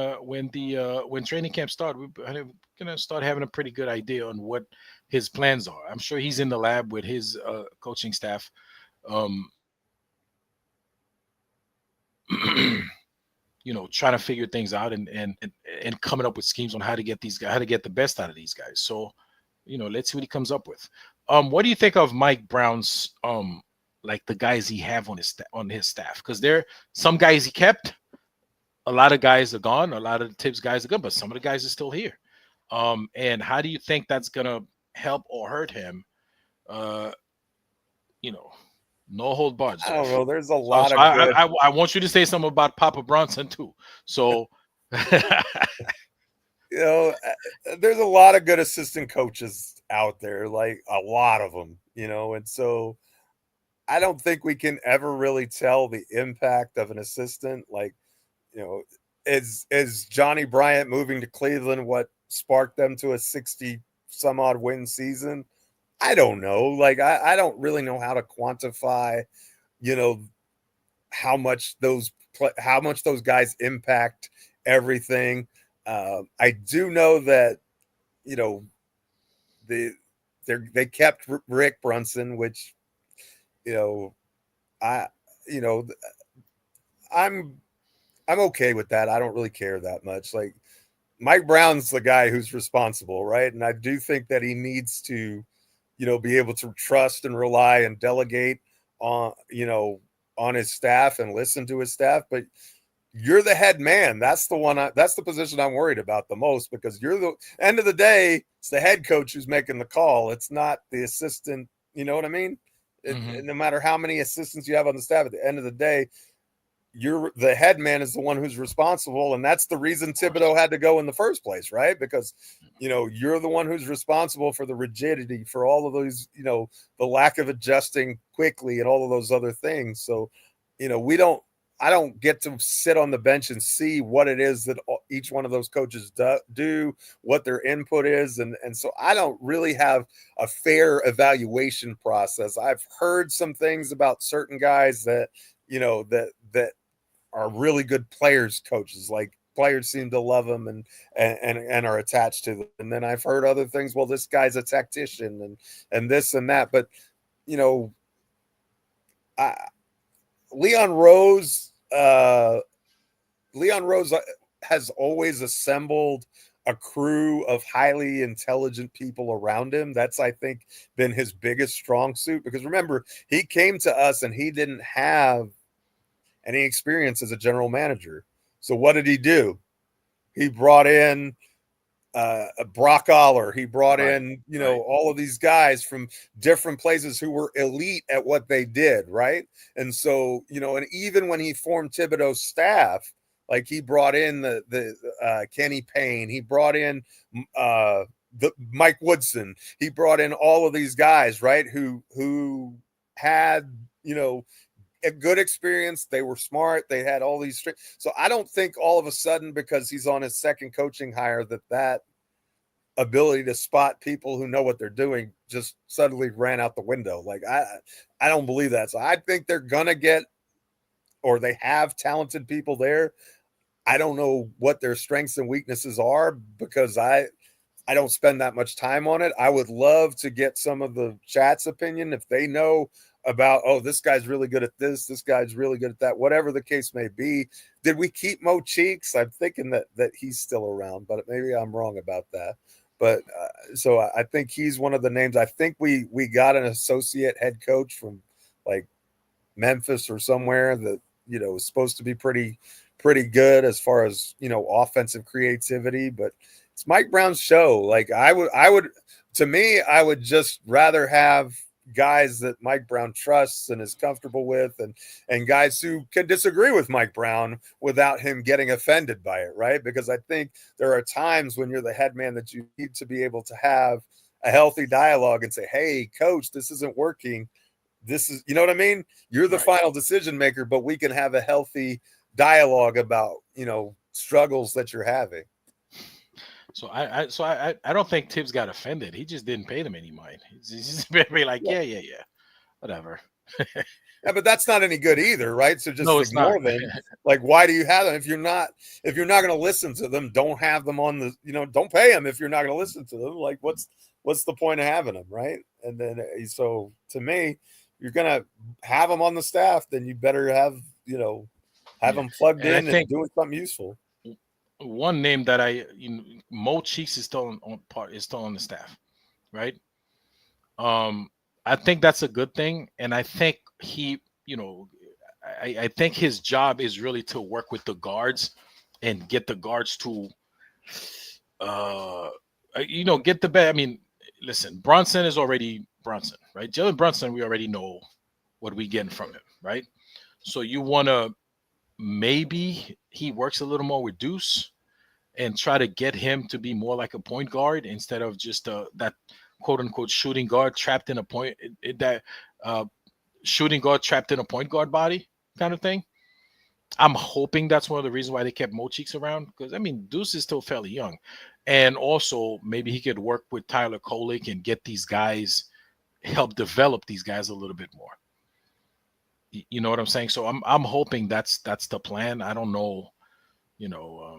training camp starts, we're gonna start having a pretty good idea on what his plans are. I'm sure he's in the lab with his coaching staff, trying to figure things out and coming up with schemes on how to get the best out of these guys. So, let's see what he comes up with. What do you think of Mike Brown's like the guys he have on his staff? Because there are some guys he kept, a lot of guys are gone, a lot of the Tibbs guys are gone, but some of the guys are still here. And how do you think that's gonna help or hurt him? No hold bars. I don't know. There's a lot of. I want you to say something about Papa Bronson too. So. There's a lot of good assistant coaches out there, like a lot of them, and so I don't think we can ever really tell the impact of an assistant. Like, is Johnny Bryant moving to Cleveland what sparked them to a 60 some odd win season? I don't know. Like, I don't really know how to quantify, how much those guys impact everything. I do know that, they kept Rick Brunson, which, I'm okay with that. I don't really care that much. Like, Mike Brown's the guy who's responsible, right? And I do think that he needs to, be able to trust and rely and delegate on his staff and listen to his staff. But you're the head man. That's the position I'm worried about the most, because you're the end of the day, it's the head coach who's making the call. It's not the assistant. You know what I mean? No matter how many assistants you have on the staff, at the end of the day, you're the head man is the one who's responsible. And that's the reason Thibodeau had to go in the first place, right? Because, you're the one who's responsible for the rigidity, for all of those, the lack of adjusting quickly and all of those other things. So, I don't get to sit on the bench and see what it is that each one of those coaches do, what their input is. And so I don't really have a fair evaluation process. I've heard some things about certain guys that, that are really good players coaches, like players seem to love them and are attached to them. And then I've heard other things. Well, this guy's a tactician and this and that, but Leon Rose has always assembled a crew of highly intelligent people around him. That's, I think, been his biggest strong suit, because remember, he came to us and he didn't have any experience as a general manager. So what did he do? He brought in Brock Aller. He brought in, all of these guys from different places who were elite at what they did, right? And so, and even when he formed Thibodeau's staff, like he brought in the Kenny Payne, he brought in the Mike Woodson, he brought in all of these guys, right? Who had, a good experience. They were smart. They had all these. So I don't think all of a sudden, because he's on his second coaching hire, that ability to spot people who know what they're doing just suddenly ran out the window. Like I don't believe that. So I think they're gonna get, or they have talented people there. I don't know what their strengths and weaknesses are because I don't spend that much time on it. I would love to get some of the chat's opinion if they know about, oh, this guy's really good at this guy's really good at that, whatever the case may be. Did we keep Mo Cheeks? I'm thinking that he's still around, but maybe I'm wrong about that. But so I think he's one of the names. I think we got an associate head coach from like Memphis or somewhere that, you know, is supposed to be pretty good as far as, you know, offensive creativity, but it's Mike Brown's show. Like I would to me, I would just rather have guys that Mike Brown trusts and is comfortable with, and guys who can disagree with Mike Brown without him getting offended by it, right? Because I think there are times when you're the head man that you need to be able to have a healthy dialogue and say, hey, coach, this isn't working. This is, you know what I mean? You're the final decision maker, but we can have a healthy dialogue about, you know, struggles that you're having. So I don't think Tibbs got offended. He just didn't pay them any mind. He's just very like, yeah, whatever. Yeah, but that's not any good either, right? So just ignore them. Like, why do you have them if you're not going to listen to them? Don't have them on the, you know, don't pay them if you're not going to listen to them. Like, what's the point of having them, right? And then so to me, you're going to have them on the staff, then you better have, you know, have them plugged in and doing something useful. One name that Mo Cheeks is still on the staff, right? I think that's a good thing, and I think he, you know, I think his job is really to work with the guards and get the guards to, you know, get the best. I mean, listen, Brunson is already Brunson, right? Jalen Brunson, we already know what we getting from him, right? So you want to maybe he works a little more with Deuce and try to get him to be more like a point guard instead of just that quote unquote shooting guard trapped in a point shooting guard trapped in a point guard body kind of thing. I'm hoping that's one of the reasons why they kept Mo Cheeks around, because I mean Deuce is still fairly young, and also maybe he could work with Tyler Kolek and get these guys, help develop these guys a little bit more. You know what I'm saying? So I'm hoping that's the plan. I don't know, you know.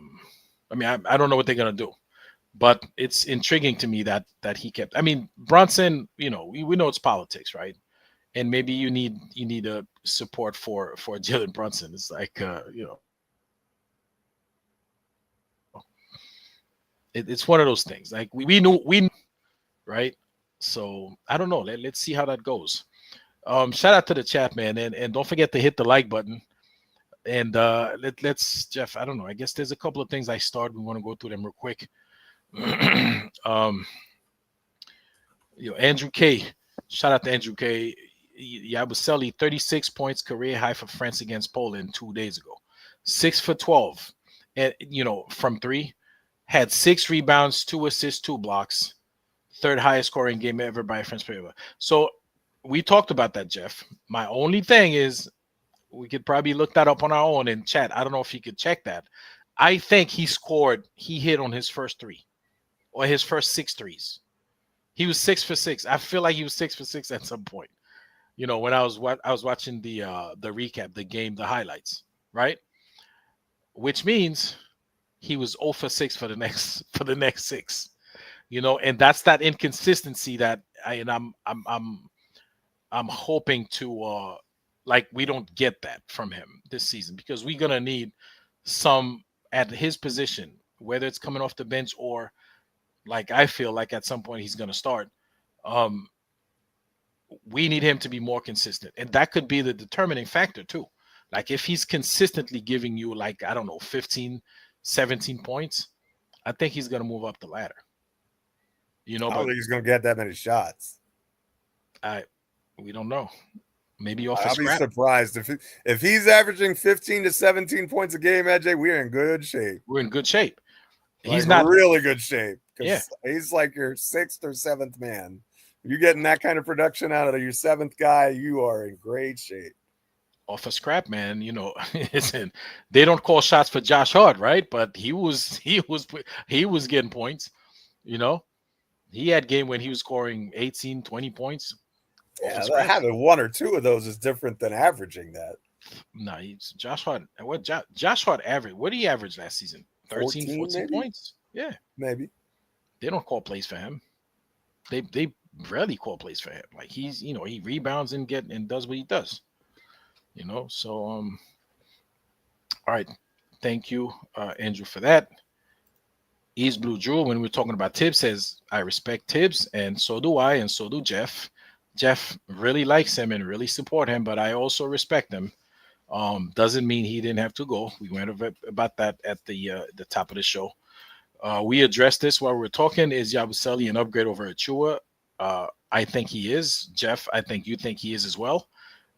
I mean, I don't know what they're gonna do, but it's intriguing to me that he kept. I mean, Brunson, you know, we know it's politics, right? And maybe you need a support for Jalen Brunson. It's like you know, it's one of those things. Like we knew, right? So I don't know. Let's see how that goes. Shout out to the chat, man, and don't forget to hit the like button. And let's Jeff. I don't know. I guess there's a couple of things I started. We want to go through them real quick. You know, Andrew K. Shout out to Andrew K. Yabusele, 36 points, career high for France against Poland 2 days ago. 6 for 12, and you know, from three, had 6 rebounds, 2 assists, 2 blocks, third highest scoring game ever by a French player. So we talked about that, Jeff. My only thing is, we could probably look that up on our own in chat. I don't know if you could check that. I think he hit on his first 3 or his first 6 threes. He was 6 for 6. I feel like he was 6 for 6 at some point. You know, when I was watching the recap, the game, the highlights, right? Which means he was 0 for 6 for the next 6. You know, and that's that inconsistency that I'm hoping to like we don't get that from him this season, because we're gonna need some at his position, whether it's coming off the bench or like I feel like at some point he's gonna start. We need him to be more consistent, and that could be the determining factor too. Like if he's consistently giving you like, I don't know, 15, 17 points, I think he's gonna move up the ladder. You know, I don't think he's gonna get that many shots. We don't know. Maybe off. I'll be surprised if he's averaging 15 to 17 points a game, AJ. We're in good shape. We're in good shape. Like, he's not really good shape. Yeah, he's like your 6th or 7th man. If you're getting that kind of production out of your 7th guy, you are in great shape. off a scrap, man. Listen, they don't call shots for Josh Hart, right? But he was getting points. You know, he had game when he was scoring 18, 20 points off a Yeah, scrap. having one or two of those is different than averaging that. No, he's Josh Hart. What Josh Hart average? What did he average last season? 13, 14 14 maybe? points. Yeah, Maybe. they don't call plays for him. They rarely call plays for him. Like he rebounds and does what he does. So all right, thank you, Andrew, for that. East Blue Jewel, when we're talking about Tibbs, says I respect Tibbs, and so do I, and so do Geoff. Geoff really likes him and really support him, but I also respect him. Doesn't mean he didn't have to go. We went over about that at the top of the show. We addressed this while we were talking. Is Yabusele an upgrade over Achua? I think he is. Geoff, I think you think he is as well.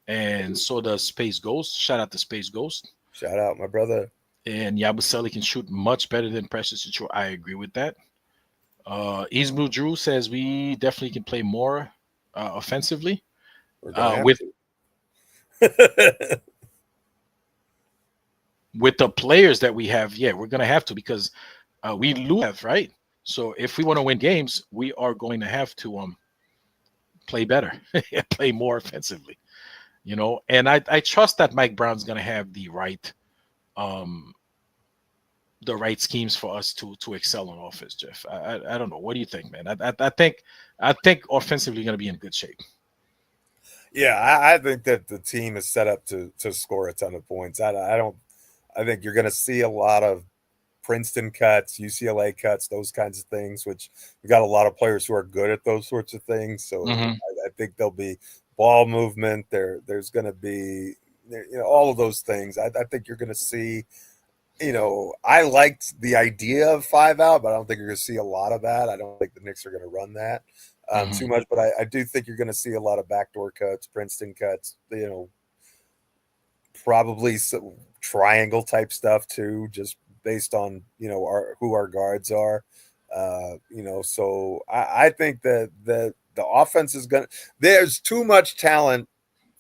And so does Space Ghost. Shout out to Space Ghost. Shout out, my brother. And Yabusele can shoot much better than Precious Achua. I agree with that. East Blue Drew says we definitely can play more offensively. We're gonna have With to. with the players that we have, yeah, we're gonna have to, because we lose, right? So if we want to win games, we are going to have to play better, play more offensively, And I trust that Mike Brown's gonna have the right schemes for us to excel on offense, Geoff. I don't know. What do you think, man? I think offensively gonna be in good shape. Yeah, I think that the team is set up to score a ton of points. I think you're going to see a lot of Princeton cuts, UCLA cuts, those kinds of things, which we got a lot of players who are good at those sorts of things. So I think there'll be ball movement. There's going to be, all of those things. I think you're going to see, I liked the idea of 5 out, but I don't think you're going to see a lot of that. I don't think the Knicks are going to run that too much, but I do think you're going to see a lot of backdoor cuts, Princeton cuts, probably some triangle type stuff too, just based on who our guards are. So I think that the offense is there's too much talent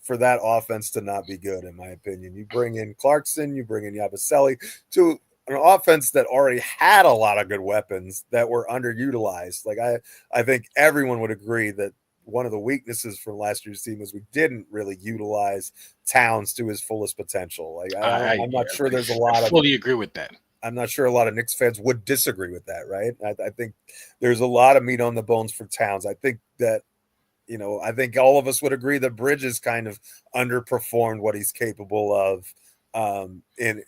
for that offense to not be good, in my opinion. You bring in Clarkson, you bring in Yabusele to an offense that already had a lot of good weapons that were underutilized. Like I think everyone would agree that one of the weaknesses from last year's team is we didn't really utilize Towns to his fullest potential. Like I'm not sure there's a lot I fully agree with that. I'm not sure a lot of Knicks fans would disagree with that, right? I think there's a lot of meat on the bones for Towns. I think that, I think all of us would agree that Bridges kind of underperformed what he's capable of in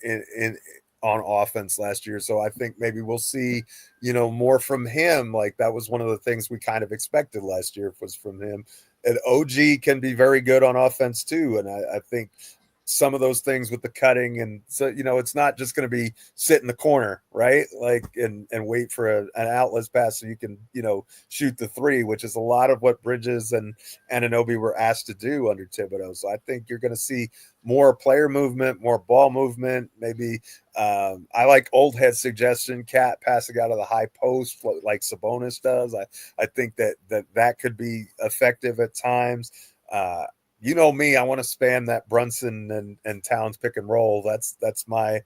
on offense last year. So I think maybe we'll see, more from him. Like that was one of the things we kind of expected last year was from him. And OG can be very good on offense too. And I think some of those things with the cutting, and so it's not just going to be sit in the corner, right? Like and wait for an outlet pass so you can shoot the three, which is a lot of what Bridges and Anunoby were asked to do under Thibodeau. So I think you're going to see more player movement, more ball movement. Maybe I like old head suggestion, Cat passing out of the high post like Sabonis does. I think that could be effective at times. Me, I want to spam that Brunson and Towns pick and roll. That's my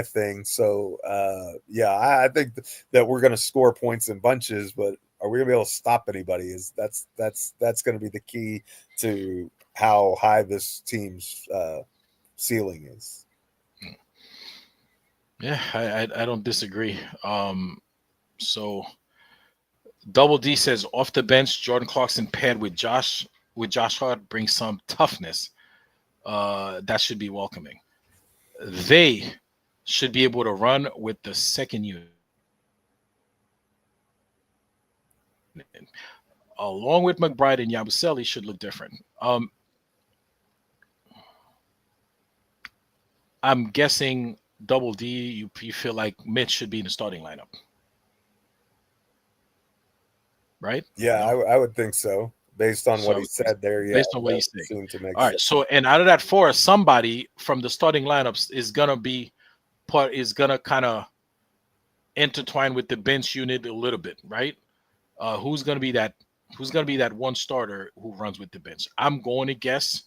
thing. So I think that we're going to score points in bunches, but are we going to be able to stop anybody? That's going to be the key to how high this team's ceiling is. Yeah, I don't disagree. So Double D says off the bench, Jordan Clarkson paired with Josh Hart brings some toughness. That should be welcoming. They should be able to run with the second unit. Along with McBride and Yabusele should look different. I'm guessing Double D, you feel like Mitch should be in the starting lineup. Right? Yeah, I would think so. Based on what he said there, yeah. Based on what he's saying. All right. Sense. So, and out of that four, somebody from the starting lineups is gonna kind of intertwine with the bench unit a little bit, right? Who's gonna be that one starter who runs with the bench? I'm going to guess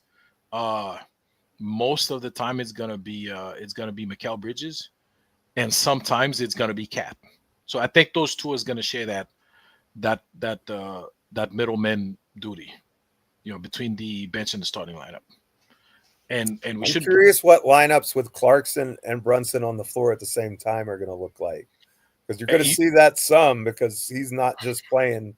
most of the time it's gonna be Mikal Bridges, and sometimes it's gonna be Cap. So I think those two is gonna share that middleman duty, between the bench and the starting lineup. And we I'm should. curious what lineups with Clarkson and Brunson on the floor at the same time are going to look like, because you're going to see that some, because he's not just playing,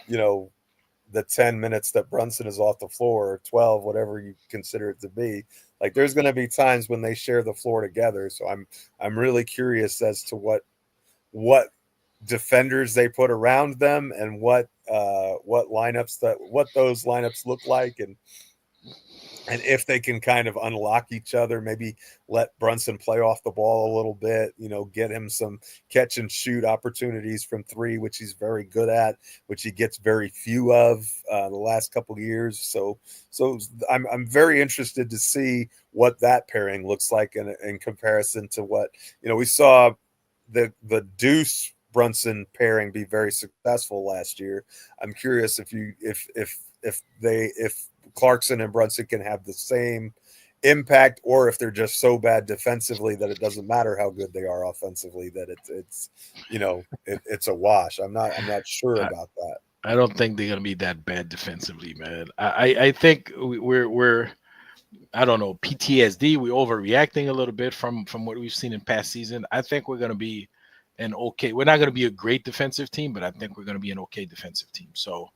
the 10 minutes that Brunson is off the floor, or 12, whatever you consider it to be. Like, there's going to be times when they share the floor together. So I'm really curious as to what defenders they put around them, and what those lineups look like, and if they can kind of unlock each other, maybe let Brunson play off the ball a little bit, get him some catch and shoot opportunities from three, which he's very good at, which he gets very few of the last couple of years. So I'm very interested to see what that pairing looks like in comparison to what, we saw the Deuce Brunson pairing be very successful last year. I'm curious if Clarkson and Brunson can have the same impact, or if they're just so bad defensively that it doesn't matter how good they are offensively, that it's a wash. I'm not sure about that. I don't think they're gonna be that bad defensively, man. I think we're I don't know, PTSD. We're overreacting a little bit from what we've seen in past season. I think we're gonna be we're not gonna be a great defensive team, but I think we're gonna be an okay defensive team. So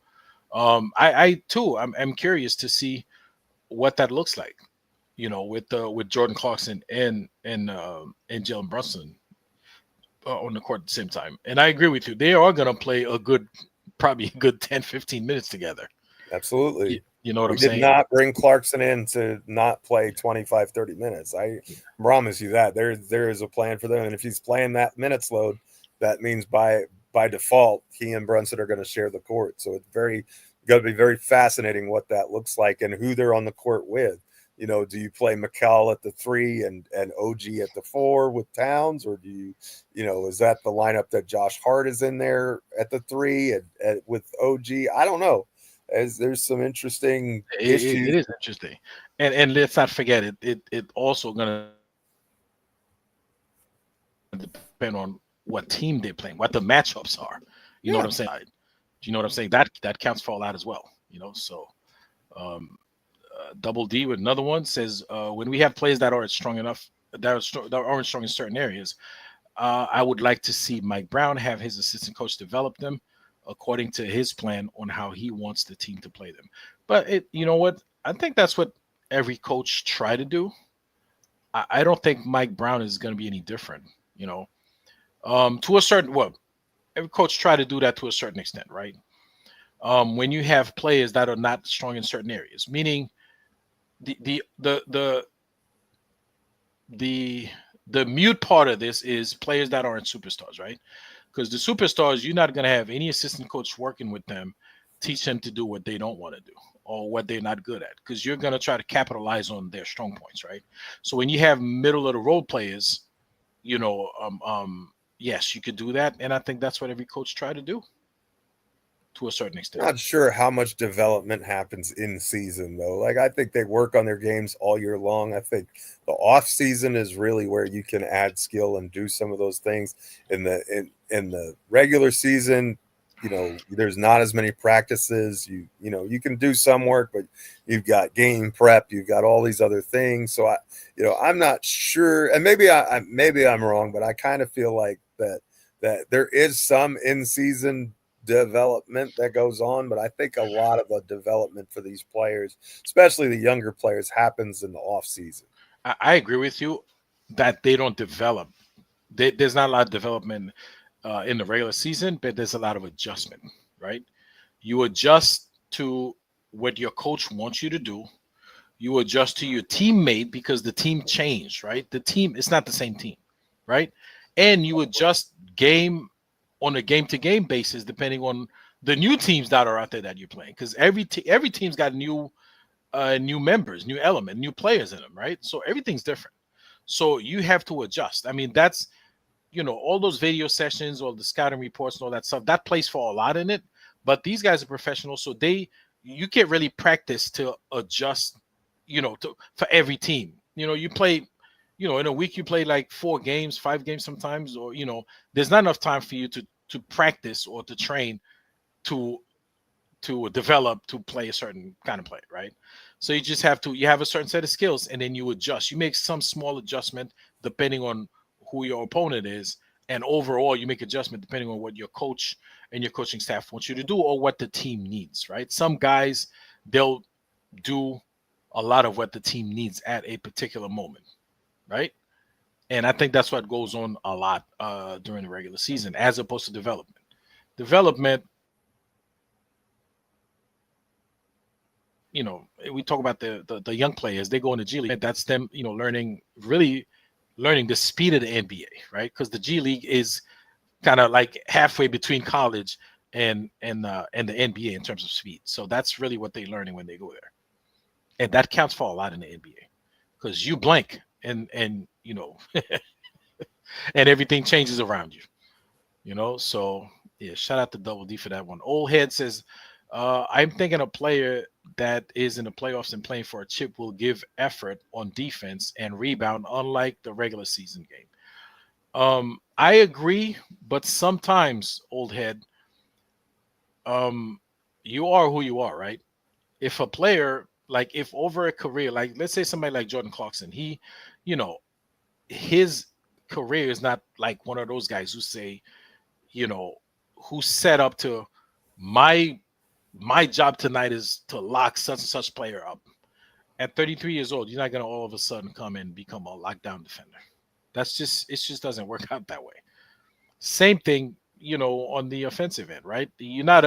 I too, I'm curious to see what that looks like, with Jordan Clarkson and Jalen Brunson on the court at the same time. And I agree with you. They are going to play probably a good 10, 15 minutes together. Absolutely. You know what I'm we saying? did not bring Clarkson in to not play 25, 30 minutes. I promise you that. There is a plan for them. And if he's playing that minutes load, that means by default, he and Brunson are going to share the court. So it's going to be very fascinating what that looks like and who they're on the court with. Do you play Mikal at the 3 and OG at the 4 with Towns, or do you, is that the lineup that Josh Hart is in there at the 3 and with OG? I don't know. There's some interesting issues. It is interesting, and let's not forget it also going to depend on what team they're playing, what the matchups are. You know what I'm saying? Do you know what I'm saying? That counts for a lot as well. So Double D with another one says, when we have players that aren't strong enough, that aren't strong in certain areas, I would like to see Mike Brown have his assistant coach develop them according to his plan on how he wants the team to play them. But you know what? I think that's what every coach try to do. I don't think Mike Brown is going to be any different. To a certain, every coach try to do that to a certain extent, right? When you have players that are not strong in certain areas, meaning the mute part of this is players that aren't superstars, right? Because the superstars, you're not going to have any assistant coach working with them, teach them to do what they don't want to do or what they're not good at, because you're going to try to capitalize on their strong points, right? So when you have middle of the road players, yes, you could do that, and I think that's what every coach try to do to a certain extent. Not sure how much development happens in season though. Like, I think they work on their games all year long. I think the off season is really where you can add skill and do some of those things. In the regular season, there's not as many practices. You can do some work, but you've got game prep, you've got all these other things. So I'm not sure, and maybe I'm wrong, but I kind of feel like that there is some in season development that goes on, but I think a lot of the development for these players, especially the younger players, happens in the off season. I agree with you that they don't develop. There's not a lot of development in the regular season, but there's a lot of adjustment, right? You adjust to what your coach wants you to do. You adjust to your teammate because the team changed, right? The team, it's not the same team, right? And you adjust game on a game-to-game basis depending on the new teams that are out there that you're playing, because every team's got new members, new element, new players in them, right? So everything's different. So you have to adjust. I mean, that's, all those video sessions, all the scouting reports and all that stuff, that plays for a lot in it. But these guys are professionals, so you can't really practice to adjust for every team. You play, in a week you play like 4 games, 5 games sometimes, or there's not enough time for you to practice or to train to develop to play a certain kind of play, right? So you have a certain set of skills, and then you adjust. You make some small adjustment depending on who your opponent is, and overall you make adjustment depending on what your coach and your coaching staff wants you to do or what the team needs, right? Some guys, they'll do a lot of what the team needs at a particular moment, right? And I think that's what goes on a lot during the regular season as opposed to development. We talk about the young players, they go in the G League. That's them, really learning the speed of the NBA, right? Because the G League is kind of like halfway between college and the NBA in terms of speed. So that's really what they're learning when they go there. And that counts for a lot in the NBA because you blank and and everything changes around you. So yeah, shout out to Double D for that one. Old Head says, I'm thinking a player that is in the playoffs and playing for a chip will give effort on defense and rebound, unlike the regular season game. I agree, but sometimes, Old Head, you are who you are, right? If a player, like if over a career, like let's say somebody like Jordan Clarkson, he, his career is not like one of those guys who say, who's set up to my job tonight is to lock such and such player up. At 33 years old, you're not going to all of a sudden come and become a lockdown defender. It just doesn't work out that way. Same thing, on the offensive end, right? You're not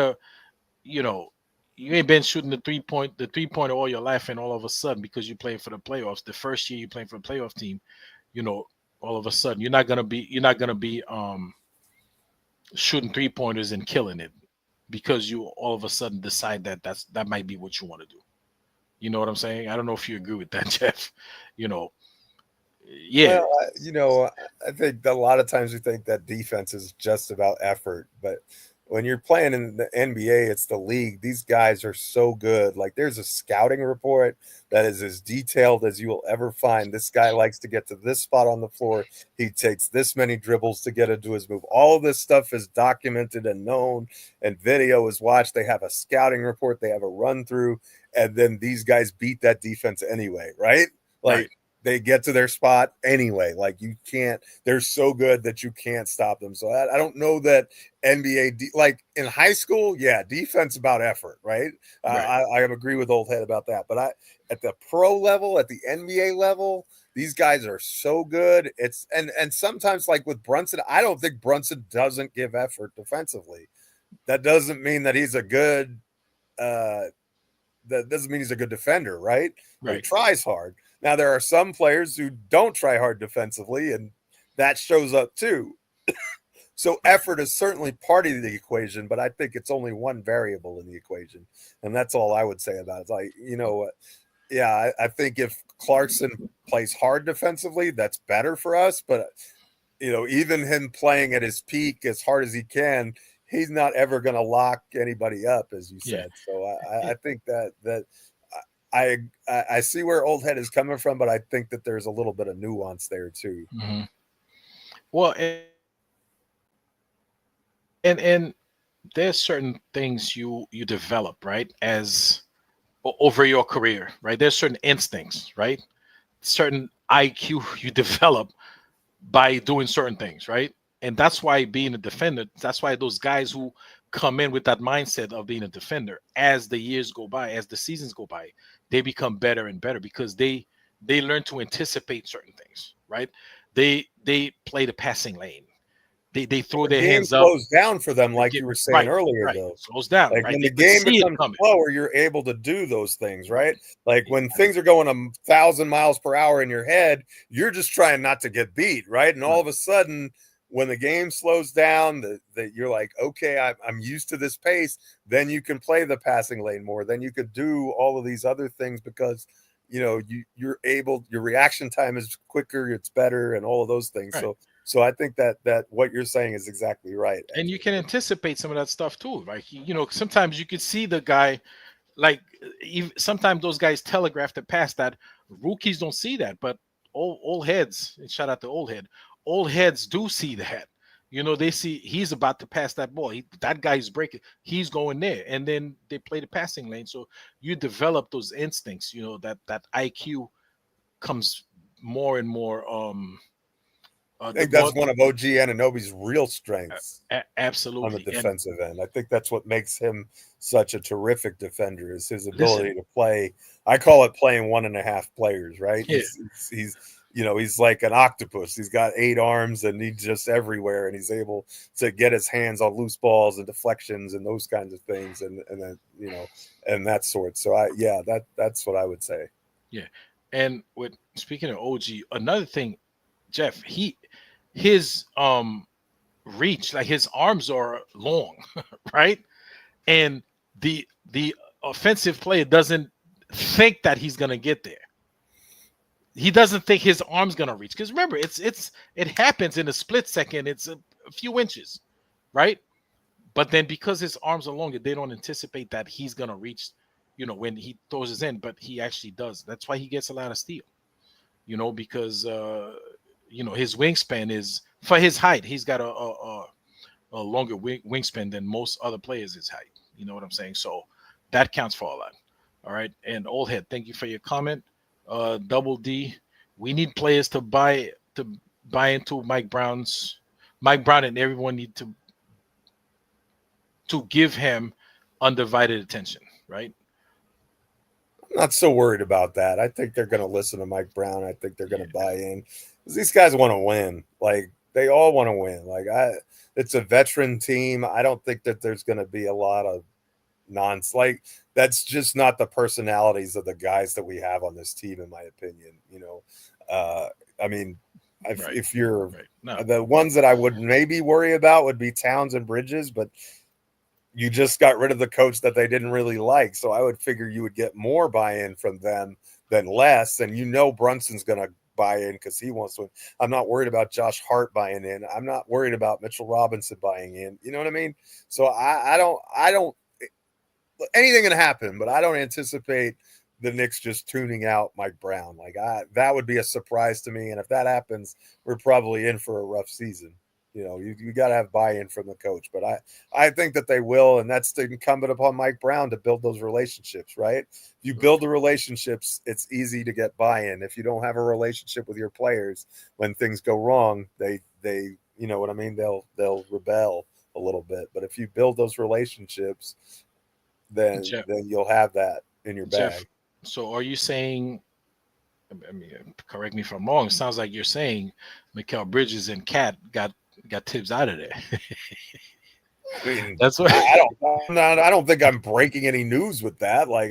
you ain't been shooting the three-pointer all your life, and all of a sudden, because you're playing for the playoffs, the first year you're playing for a playoff team, all of a sudden you're not gonna be shooting 3-pointers and killing it because you all of a sudden decide that might be what you want to do. You know what I'm saying? I don't know if you agree with that, Geoff. Yeah. Well, I think a lot of times we think that defense is just about effort, but when you're playing in the NBA, it's the league. These guys are so good. Like there's a scouting report that is as detailed as you will ever find. This guy likes to get to this spot on the floor. He takes this many dribbles to get into his move. All of this stuff is documented and known, and video is watched. They have a scouting report. They have a run through, and then these guys beat that defense anyway, right? Like they get to their spot anyway. Like they're so good that you can't stop them. So I don't know that NBA, like in high school, yeah, defense about effort, right? I agree with Old Head about that. But at the pro level, at the NBA level, these guys are so good. And sometimes like with Brunson, I don't think Brunson doesn't give effort defensively. That doesn't mean that he's a good that doesn't mean he's a good defender, right? He tries hard. Now, there are some players who don't try hard defensively, and that shows up too. So effort is certainly part of the equation, but I think it's only one variable in the equation. And that's all I would say about it. It's like, I think if Clarkson plays hard defensively, that's better for us. But, even him playing at his peak as hard as he can, he's not ever going to lock anybody up, as you said. Yeah. So I think that I see where Old Head is coming from, but I think that there's a little bit of nuance there too. Mm-hmm. Well, and there's certain things you develop, right, as over your career, right? There's certain instincts, right? Certain IQ you develop by doing certain things, right? And that's why being a defender, that's why those guys who come in with that mindset of being a defender, as the years go by, as the seasons go by, they become better and better because they learn to anticipate certain things, right? They play the passing lane. They throw their hands up. Slows down for them, like you were saying earlier, though. Slows down. Like when the game becomes slower, you're able to do those things, right? Like when things are going 1,000 miles per hour in your head, you're just trying not to get beat, right? And all of a sudden, when the game slows down, that you're like, okay, I'm used to this pace. Then you can play the passing lane more. Then you could do all of these other things because you're able. Your reaction time is quicker. It's better, and all of those things. Right. So I think that what you're saying is exactly right. And you can anticipate some of that stuff too. Like sometimes you could see the guy, like sometimes those guys telegraph the pass that rookies don't see that, but old heads, and shout out to old heads do see that. You know, they see he's about to pass that ball. That guy's breaking. He's going there, and then they play the passing lane. So you develop those instincts. You know, that IQ comes more and more. I think that's one of OG Anunoby's real strengths. Absolutely, on the defensive end. I think that's what makes him such a terrific defender, is his ability to play. I call it playing 1.5 players, right? Yeah. He's you know, he's like an octopus. He's got 8 arms and he's just everywhere, and he's able to get his hands on loose balls and deflections and those kinds of things, and then, you know, and that sort. So that's what I would say. Yeah. And with speaking of OG, another thing, Geoff, his reach, like his arms are long, right? And the offensive player doesn't think that he's gonna get there. He doesn't think his arm's gonna reach, because remember, it happens in a split second. It's a few inches, right? But then because his arms are longer, they don't anticipate that he's gonna reach, you know, when he throws his in, but he actually does. That's why he gets a lot of steal, you know, because you know, his wingspan is, for his height, he's got a longer wingspan than most other players his height. You know what I'm saying? So that counts for a lot. All right. And Old Head, thank you for your comment. Double D, we need players to buy into Mike Brown, and everyone need to give him undivided attention, right? I'm not so worried about that. I think they're going to listen to Mike Brown. I think they're going to buy in. These guys want to win. Like, they all want to win. Like, it's a veteran team. I don't think that there's going to be a lot of nonsense. Like, that's just not the personalities of the guys that we have on this team, in my opinion. You know, I mean, if you're the ones that I would maybe worry about would be Towns and Bridges, but you just got rid of the coach that they didn't really like. So I would figure you would get more buy-in from them than less. And you know, Brunson's going to buy in because he wants to win. I'm not worried about Josh Hart buying in. I'm not worried about Mitchell Robinson buying in. You know what I mean? So I don't, anything can happen, but I don't anticipate the Knicks just tuning out Mike Brown. Like, that would be a surprise to me. And if that happens, we're probably in for a rough season. You know, you got to have buy-in from the coach, but I think that they will, and that's incumbent upon Mike Brown to build those relationships, right? If you build the relationships, it's easy to get buy-in. If you don't have a relationship with your players, when things go wrong, they you know what I mean? They'll rebel a little bit. But if you build those relationships, then you'll have that in your bag. Geoff, so are you saying, I mean, correct me if I'm wrong, it sounds like you're saying Mikal Bridges and Cat got Tibbs out of there. I mean, that's what I don't think I'm breaking any news with that. Like,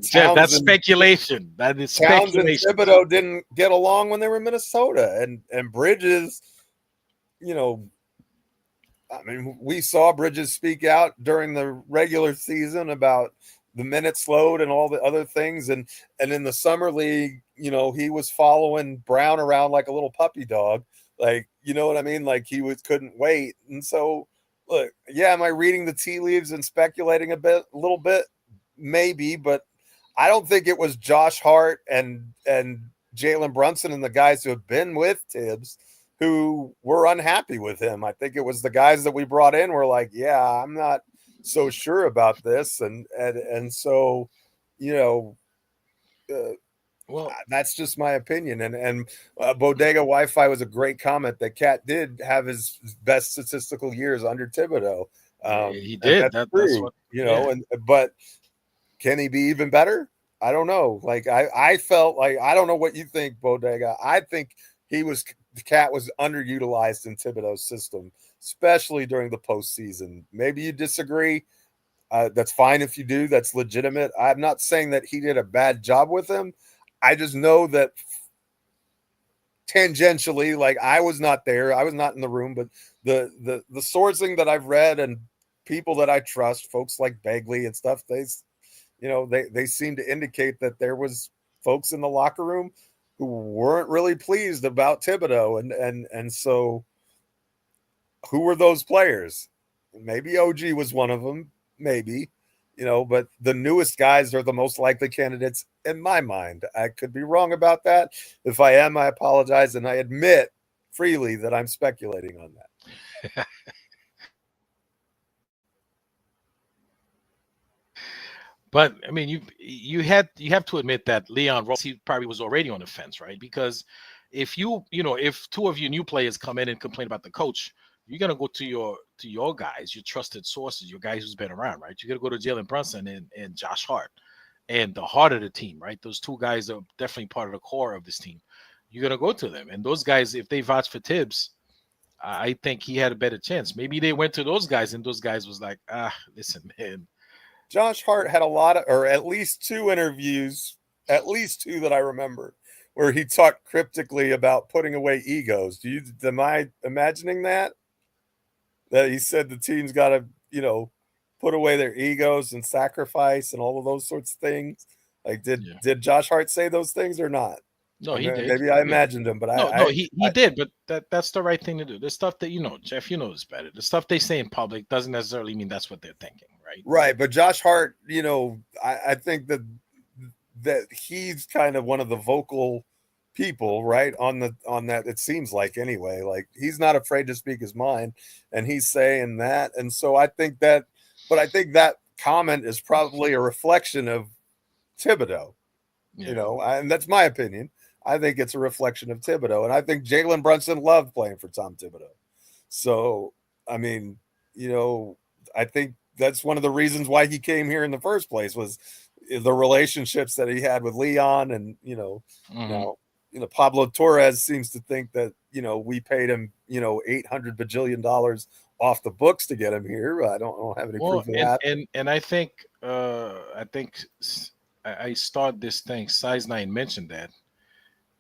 Geoff, that's speculation. That is Towns speculation. and Thibodeau didn't get along when they were in Minnesota, and Bridges, you know, I mean, we saw Bridges speak out during the regular season about the minutes load and all the other things, and in the summer league, you know, he was following Brown around like a little puppy dog. Like, you know what I mean? Like, he couldn't wait. And so, look, yeah, am I reading the tea leaves and speculating a little bit? Maybe, but I don't think it was Josh Hart and Jalen Brunson and the guys who have been with Tibbs who were unhappy with him. I think it was the guys that we brought in were like, yeah, I'm not so sure about this. And so, you know, well, that's just my opinion. And Bodega Wi-Fi was a great comment that Cat did have his best statistical years under Thibodeau. He did. That's what, you know, but can he be even better? I don't know. Like, I felt like, I don't know what you think, Bodega. I think the Cat was underutilized in Thibodeau's system, especially during the postseason. Maybe you disagree. That's fine if you do. That's legitimate. I'm not saying that he did a bad job with him. I just know that tangentially, like, I was not there. I was not in the room, but the sourcing that I've read and people that I trust, folks like Bagley and stuff, they seem to indicate that there was folks in the locker room who weren't really pleased about Thibodeau. And so who were those players? Maybe OG was one of them. Maybe, but the newest guys are the most likely candidates in my mind. I could be wrong about that. If I am, I apologize, and I admit freely that I'm speculating on that. But I mean, you have to admit that Leon Rose, he probably was already on the fence, right? Because if if two of your new players come in and complain about the coach, you're gonna go to your guys, your trusted sources, your guys who's been around, right? You're gonna go to Jalen Brunson and Josh Hart, and the heart of the team, right? Those two guys are definitely part of the core of this team. You're gonna go to them, and those guys, if they vouch for Tibbs, I think he had a better chance. Maybe they went to those guys, and those guys was like, listen, man. Josh Hart had a lot of, or at least two interviews, at least two that I remember, where he talked cryptically about putting away egos. Am I imagining that? That he said the team's got to, put away their egos and sacrifice and all of those sorts of things. Like, did Josh Hart say those things or not? No, he did. Maybe I imagined him, but he did. But that's the right thing to do. The stuff that Jeff, this better. The stuff they say in public doesn't necessarily mean that's what they're thinking, right? Right, but Josh Hart, I think that he's kind of one of the vocal people, right, on that. It seems like anyway, like he's not afraid to speak his mind, and he's saying that, and so I think that comment is probably a reflection of Thibodeau, and that's my opinion. I think it's a reflection of Thibodeau, and I think Jalen Brunson loved playing for Tom Thibodeau. So, I mean, I think that's one of the reasons why he came here in the first place was the relationships that he had with Leon, and Pablo Torres seems to think that we paid him $800 bajillion off the books to get him here. I don't have any proof of that. And I think I start this thing. Size 9 mentioned that.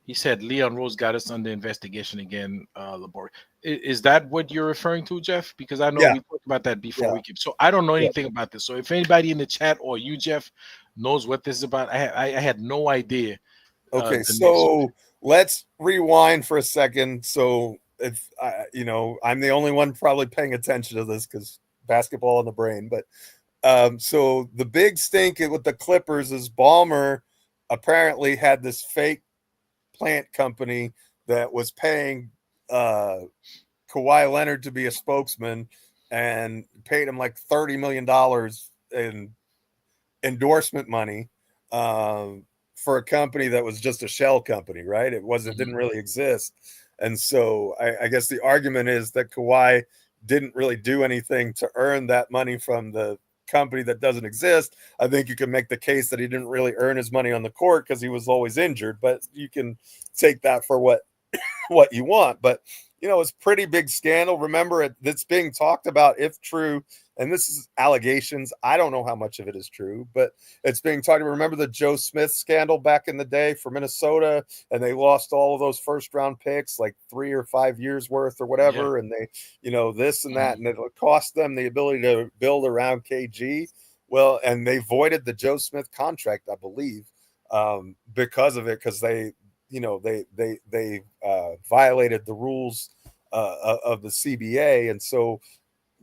He said Leon Rose got us under investigation again, Labor. Is that what you're referring to, Jeff? Because I know we talked about that before we came. So I don't know anything about this. So if anybody in the chat or you, Jeff, knows what this is about, I had no idea. Okay, so let's rewind for a second. So if I'm the only one probably paying attention to this because basketball in the brain. But so the big stink with the Clippers is Ballmer apparently had this fake plant company that was paying Kawhi Leonard to be a spokesman and paid him like $30 million in endorsement money for a company that was just a shell company, right? It didn't really exist. And so I guess the argument is that Kawhi didn't really do anything to earn that money from the company that doesn't exist. I think you can make the case that he didn't really earn his money on the court because he was always injured, but you can take that for what you want. But it's a pretty big scandal. Remember, it's being talked about, if true, and this is allegations. I don't know how much of it is true, but it's being talked about. Remember the Joe Smith scandal back in the day for Minnesota, and they lost all of those first-round picks, like 3 or 5 years worth or whatever, and they, this and that, and it cost them the ability to build around KG. Well, and they voided the Joe Smith contract, I believe, because of it, because they violated the rules of the CBA, and so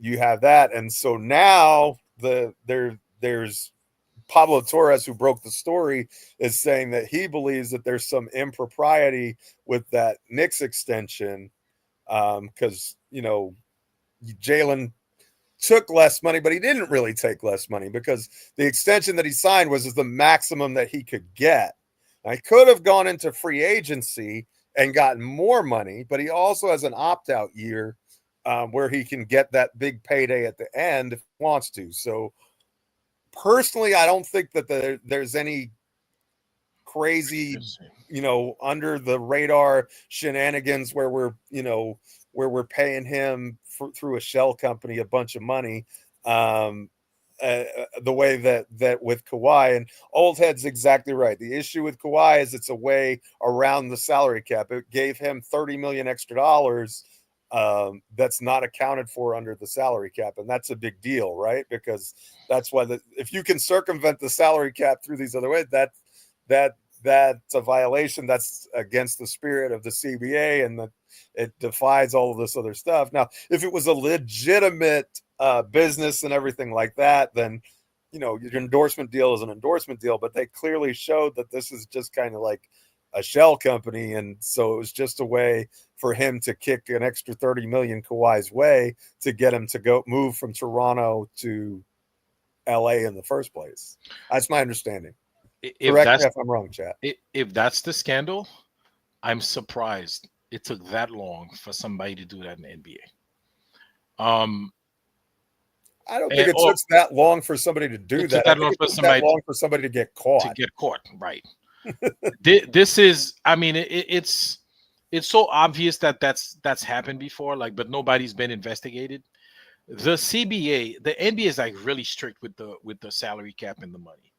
you have that. And so now there's Pablo Torres, who broke the story, is saying that he believes that there's some impropriety with that Knicks extension because Jalen took less money, but he didn't really take less money because the extension that he signed was the maximum that he could get. I could have gone into free agency and gotten more money, but he also has an opt-out year where he can get that big payday at the end if he wants to. So personally, I don't think that there's any crazy, under the radar shenanigans where we're paying him through a shell company a bunch of money. The way that with Kawhi, and Old Head's exactly right. The issue with Kawhi is it's a way around the salary cap. It gave him $30 million extra dollars that's not accounted for under the salary cap, and that's a big deal, right? Because that's why if you can circumvent the salary cap through these other ways, that's a violation. That's against the spirit of the CBA, and that it defies all of this other stuff. Now, if it was a legitimate business and everything like that, then your endorsement deal is an endorsement deal, but they clearly showed that this is just kind of like a shell company. And so it was just a way for him to kick an extra 30 million Kawhi's way to get him to go move from Toronto to LA in the first place. That's my understanding. Correct me if I'm wrong, chat. If that's the scandal, I'm surprised it took that long for somebody to do that in the NBA. I don't think it took that long for somebody to do that. I think it took that long for somebody to get caught. To get caught, right. This is, I mean, it's so obvious that that's happened before, like, but nobody's been investigated. The CBA, the NBA is like really strict with the salary cap and the money.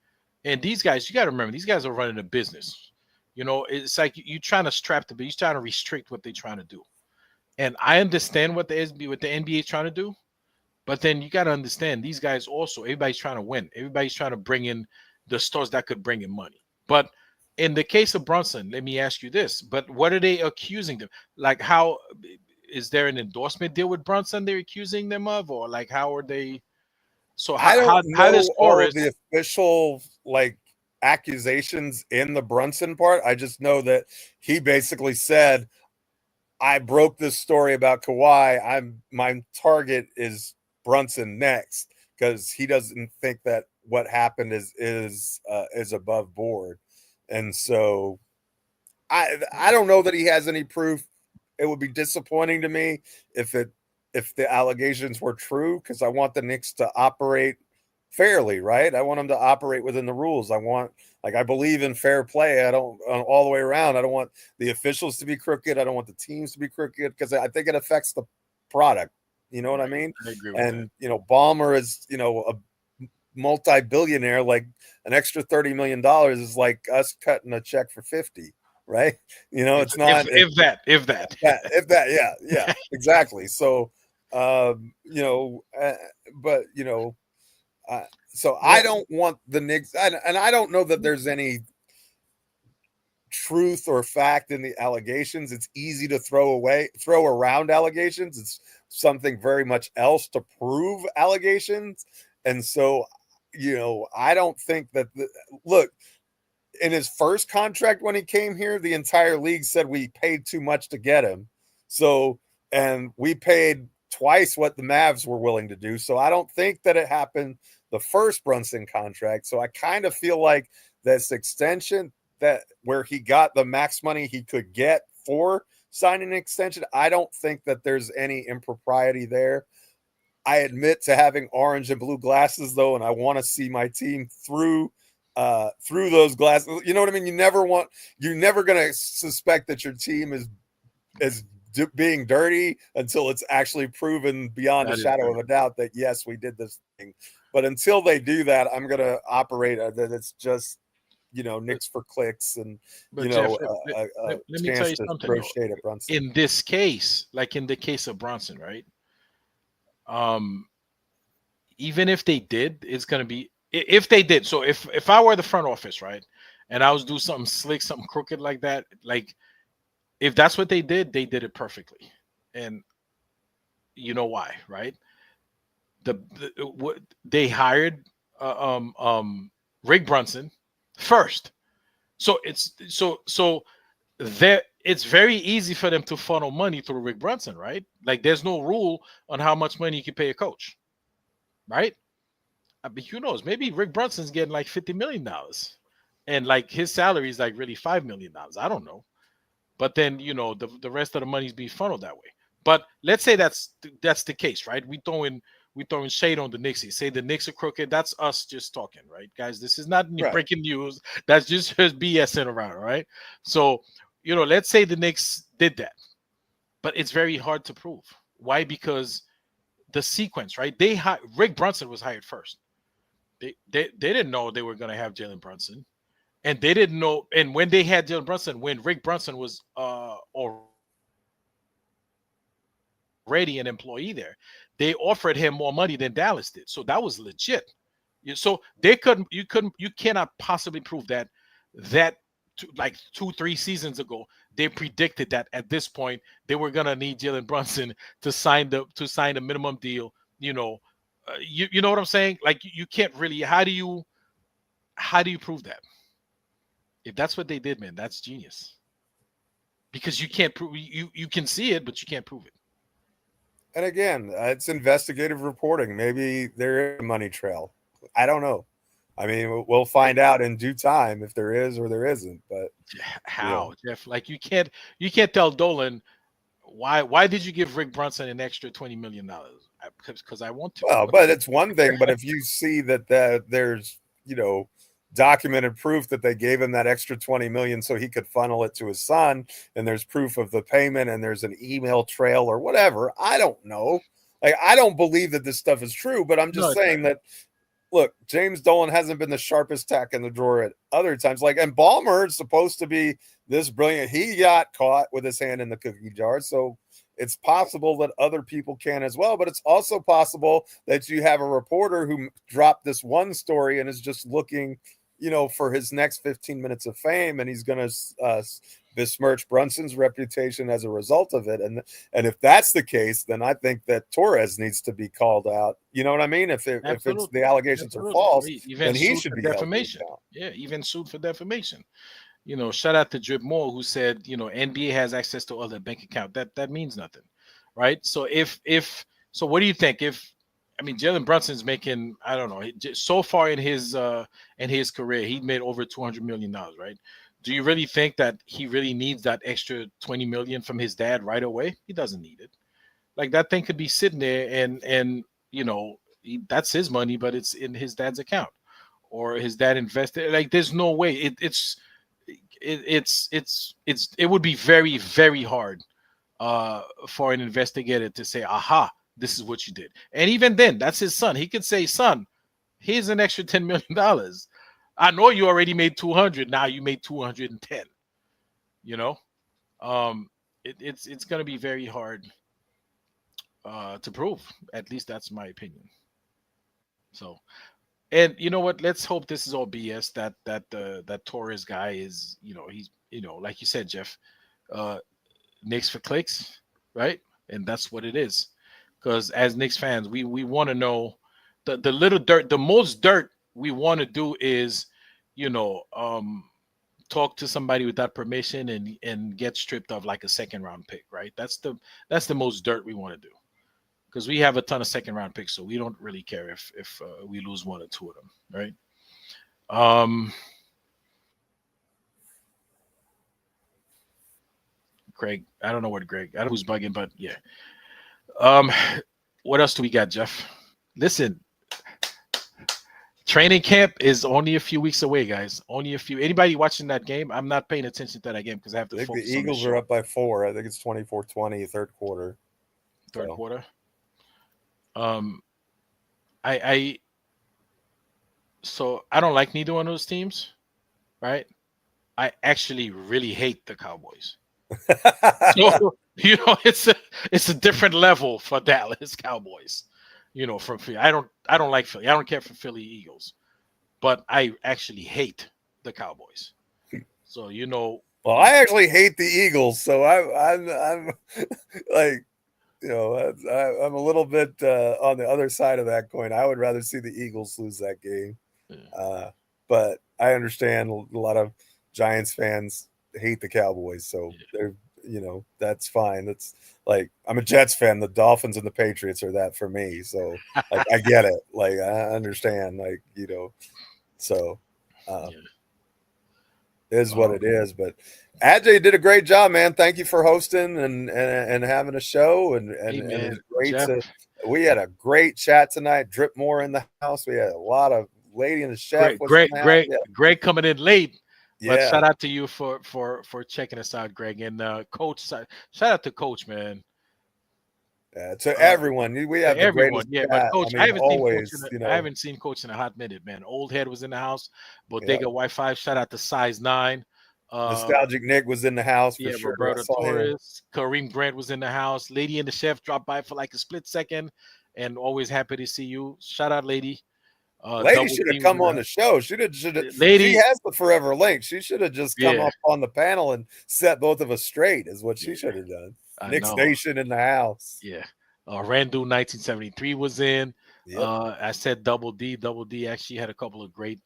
And these guys, you got to remember, these guys are running a business. It's like you're trying to you're trying to restrict what they're trying to do. And I understand what the NBA is trying to do, but then you got to understand these guys also, everybody's trying to win. Everybody's trying to bring in the stars that could bring in money. But in the case of Brunson, let me ask you this, but what are they accusing them? Like, how is there an endorsement deal with Brunson they're accusing them of? Or like, how are they? So I don't know does all of the official like accusations in the Brunson part. I just know that he basically said, I broke this story about Kawhi. My target is Brunson next, because he doesn't think that what happened is above board. And so I don't know that he has any proof. It would be disappointing to me if the allegations were true, because I want the Knicks to operate fairly, right? I want them to operate within the rules. I believe in fair play. I don't all the way around. I don't want the officials to be crooked. I don't want the teams to be crooked, because I think it affects the product. You know what I mean? I agree with and that. Ballmer is, a multi-billionaire. Like an extra $30 million is like us cutting a check for 50, right? It's not if that, yeah, exactly. So, so I don't want the Knicks, and I don't know that there's any truth or fact in the allegations. It's easy to throw around allegations. It's something very much else to prove allegations. And so, I don't think that look, in his first contract when he came here, the entire league said we paid too much to get him. So, and we paid twice what the Mavs were willing to do. So I don't think that it happened the first Brunson contract. So I kind of feel like this extension, that where he got the max money he could get for signing an extension, I don't think that there's any impropriety there. I admit to having orange and blue glasses though, and I want to see my team through those glasses. You know what I mean? You're never going to suspect that your team is being dirty until it's actually proven beyond a shadow of a doubt that yes, we did this thing. But until they do that, I'm going to operate that it's just, Knicks for clicks and, Jeff, let me tell you something. Shade at Brunson. In this case, like in the case of Brunson, right? Even if they did, it's going to be, if they did. So if I were the front office, right, and I was doing something slick, something crooked like that, like if that's what they did it perfectly. And you know why, right? They hired Rick Brunson first. So it's very easy for them to funnel money through Rick Brunson, right? Like there's no rule on how much money you can pay a coach, right? But who knows? Maybe Rick Brunson's getting like $50 million, and like his salary is like really $5 million. I don't know, but then the rest of the money is being funneled that way. But let's say that's the case, right? We throwing shade on the Knicks. You say the Knicks are crooked. That's us just talking, right, guys? This is not breaking news. That's just BSing around, right? So, let's say the Knicks did that, but it's very hard to prove. Why? Because the sequence, right? Rick Brunson was hired first. They didn't know they were going to have Jalen Brunson, and they didn't know. And when they had Jalen Brunson, when Rick Brunson was already an employee there, they offered him more money than Dallas did. So that was legit. So you cannot possibly prove that like 2-3 seasons ago, they predicted that at this point they were gonna need Jalen Brunson to sign the minimum deal, you know what I'm saying? Like you can't really. How do you prove that? If that's what they did, man, that's genius. Because you can't prove you can see it, but you can't prove it. And again, it's investigative reporting. Maybe there is a money trail. I don't know. I mean, we'll find out in due time if there is or there isn't. But how, Jeff? Like you can't tell Dolan why did you give Rick Brunson an extra $20 million? Because I want to. Well, but it's one thing. But if you see that there's documented proof that they gave him that extra 20 million so he could funnel it to his son, and there's proof of the payment, and there's an email trail or whatever, I don't know. Like, I don't believe that this stuff is true, but I'm just saying that, look, James Dolan hasn't been the sharpest tack in the drawer at other times. Like, and Ballmer is supposed to be this brilliant. He got caught with his hand in the cookie jar, so it's possible that other people can as well. But it's also possible that you have a reporter who dropped this one story and is just looking, for his next 15 minutes of fame, and he's going to besmirch Brunson's reputation as a result of it. And if that's the case, then I think that Torres needs to be called out. You know what I mean? If it's the allegations are false, then he should be defamation. Yeah, even sued for defamation. Shout out to Drip Moore, who said, NBA has access to all their bank account. That means nothing, right? So so what do you think? Jalen Brunson's making, I don't know, so far in his career, he made over $200 million, right? Do you really think that he really needs that extra 20 million from his dad right away? He doesn't need it. Like, that thing could be sitting there and that's his money, but it's in his dad's account, or his dad invested. Like, there's no way. It would be very, very hard for an investigator to say, aha, this is what you did. And even then, that's his son. He could say, son, here's an extra $10 million. I know you already made 200. Now you made 210. It's going to be very hard to prove. At least that's my opinion. So, and you know what? Let's hope this is all BS. That Torres guy is, he's, like you said, Jeff, Knicks for clicks, right? And that's what it is. Because as Knicks fans, we want to know the little dirt. The most dirt we want to do is, talk to somebody without permission and get stripped of like a second round pick, right? That's the most dirt we want to do. Because we have a ton of second round picks, so we don't really care if we lose one or two of them, right? Greg, I don't know what Greg. I don't know who's bugging, but yeah. What else do we got, Jeff? Listen, training camp is only a few weeks away, guys. Only a few. Anybody watching that game? I'm not paying attention to that game because I have to focus. The Eagles are up by 4. I think it's 24-20, third quarter. Third quarter. So I don't like neither one of those teams, right? I actually really hate the Cowboys. So, it's a different level for Dallas Cowboys, from Philly. I don't like Philly. I don't care for Philly Eagles, but I actually hate the Cowboys. So, well, I actually hate the Eagles. So I'm like, I'm a little bit on the other side of that coin. I would rather see the Eagles lose that game. Yeah. But I understand a lot of Giants fans hate the Cowboys. So they're, that's fine. It's like, I'm a Jets fan. The Dolphins and the Patriots are that for me. So like, I get it. Like, I understand, like, so is what it is. But Ajay did a great job, man. Thank you for hosting and having a show. And it was great. We had a great chat tonight. Drip Moore in the house. We had a lot of Lady and the Chef. Greg coming in late. But shout out to you for checking us out, Greg, and Coach. Shout out to Coach, man. To everyone, we have everyone. But Coach, I haven't seen Coach in a hot minute, man. Old Head was in the house. Bodega Wi-Fi. Shout out to Size 9. Nostalgic Nick was in the house for sure. Roberto Torres, Kareem Grant was in the house. Lady and the Chef dropped by for like a split second, and always happy to see you. Shout out, Lady. Lady should have come on the show. She has the forever link. She should have just come up on the panel and set both of us straight. Is what she should have done. Nick Station in the house. Yeah. Randu 1973 was in. Yep. I said Double D. Double D actually had a couple of great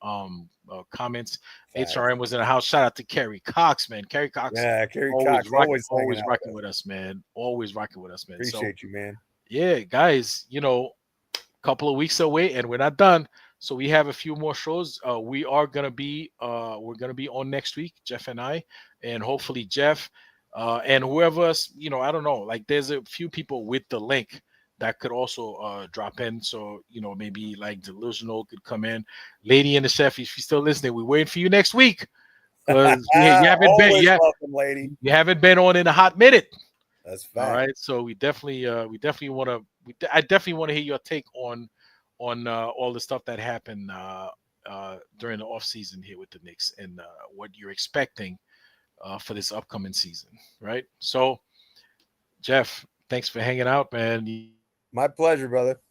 comments. Facts. HRM was in the house. Shout out to Kerry Cox, man. Kerry Cox, Yeah, Kerry always Cox always hanging out rocking with with us, man. Always rocking with us, man. Appreciate you, man. Yeah, guys, you know, a couple of weeks away, and we're not done. So we have a few more shows. We are gonna be we're gonna be on next week, Geoff and I, and hopefully Geoff and whoever else, you know, I don't know. Like there's a few people with the link that could also drop in. So, you know, maybe like Delusional could come in. Lady and the Chef, if you're still listening, we're waiting for you next week. Because you haven't been on in a hot minute. That's fact. All right. So we definitely want to I definitely want to hear your take on all the stuff that happened during the off season here with the Knicks and what you're expecting for this upcoming season. Right. So Geoff, thanks for hanging out, man. My pleasure, brother.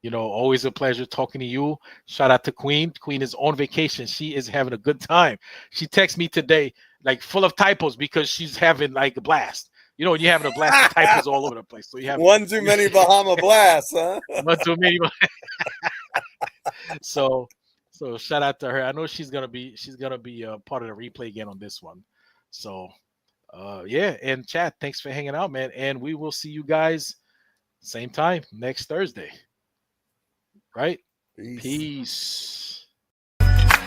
You know, always a pleasure talking to you. Shout out to Queen. Queen is on vacation. She is having a good time. She texted me today, like full of typos because she's having like a blast. You know, when you're having a blast of typos all over the place. So you have one too many Bahama blasts, huh? One too many. So shout out to her. I know she's gonna be part of the replay again on this one. So yeah, and chat, thanks for hanging out, man. And we will see you guys same time next Thursday. Right? Peace.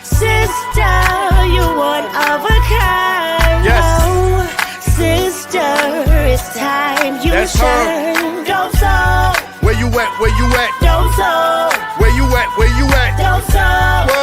Sister, you're one of a kind. Yes. Sister, it's time you That's shine. Dope soul. Where you at? Where you at? Dope soul. Where you at? Where you at? Dope soul.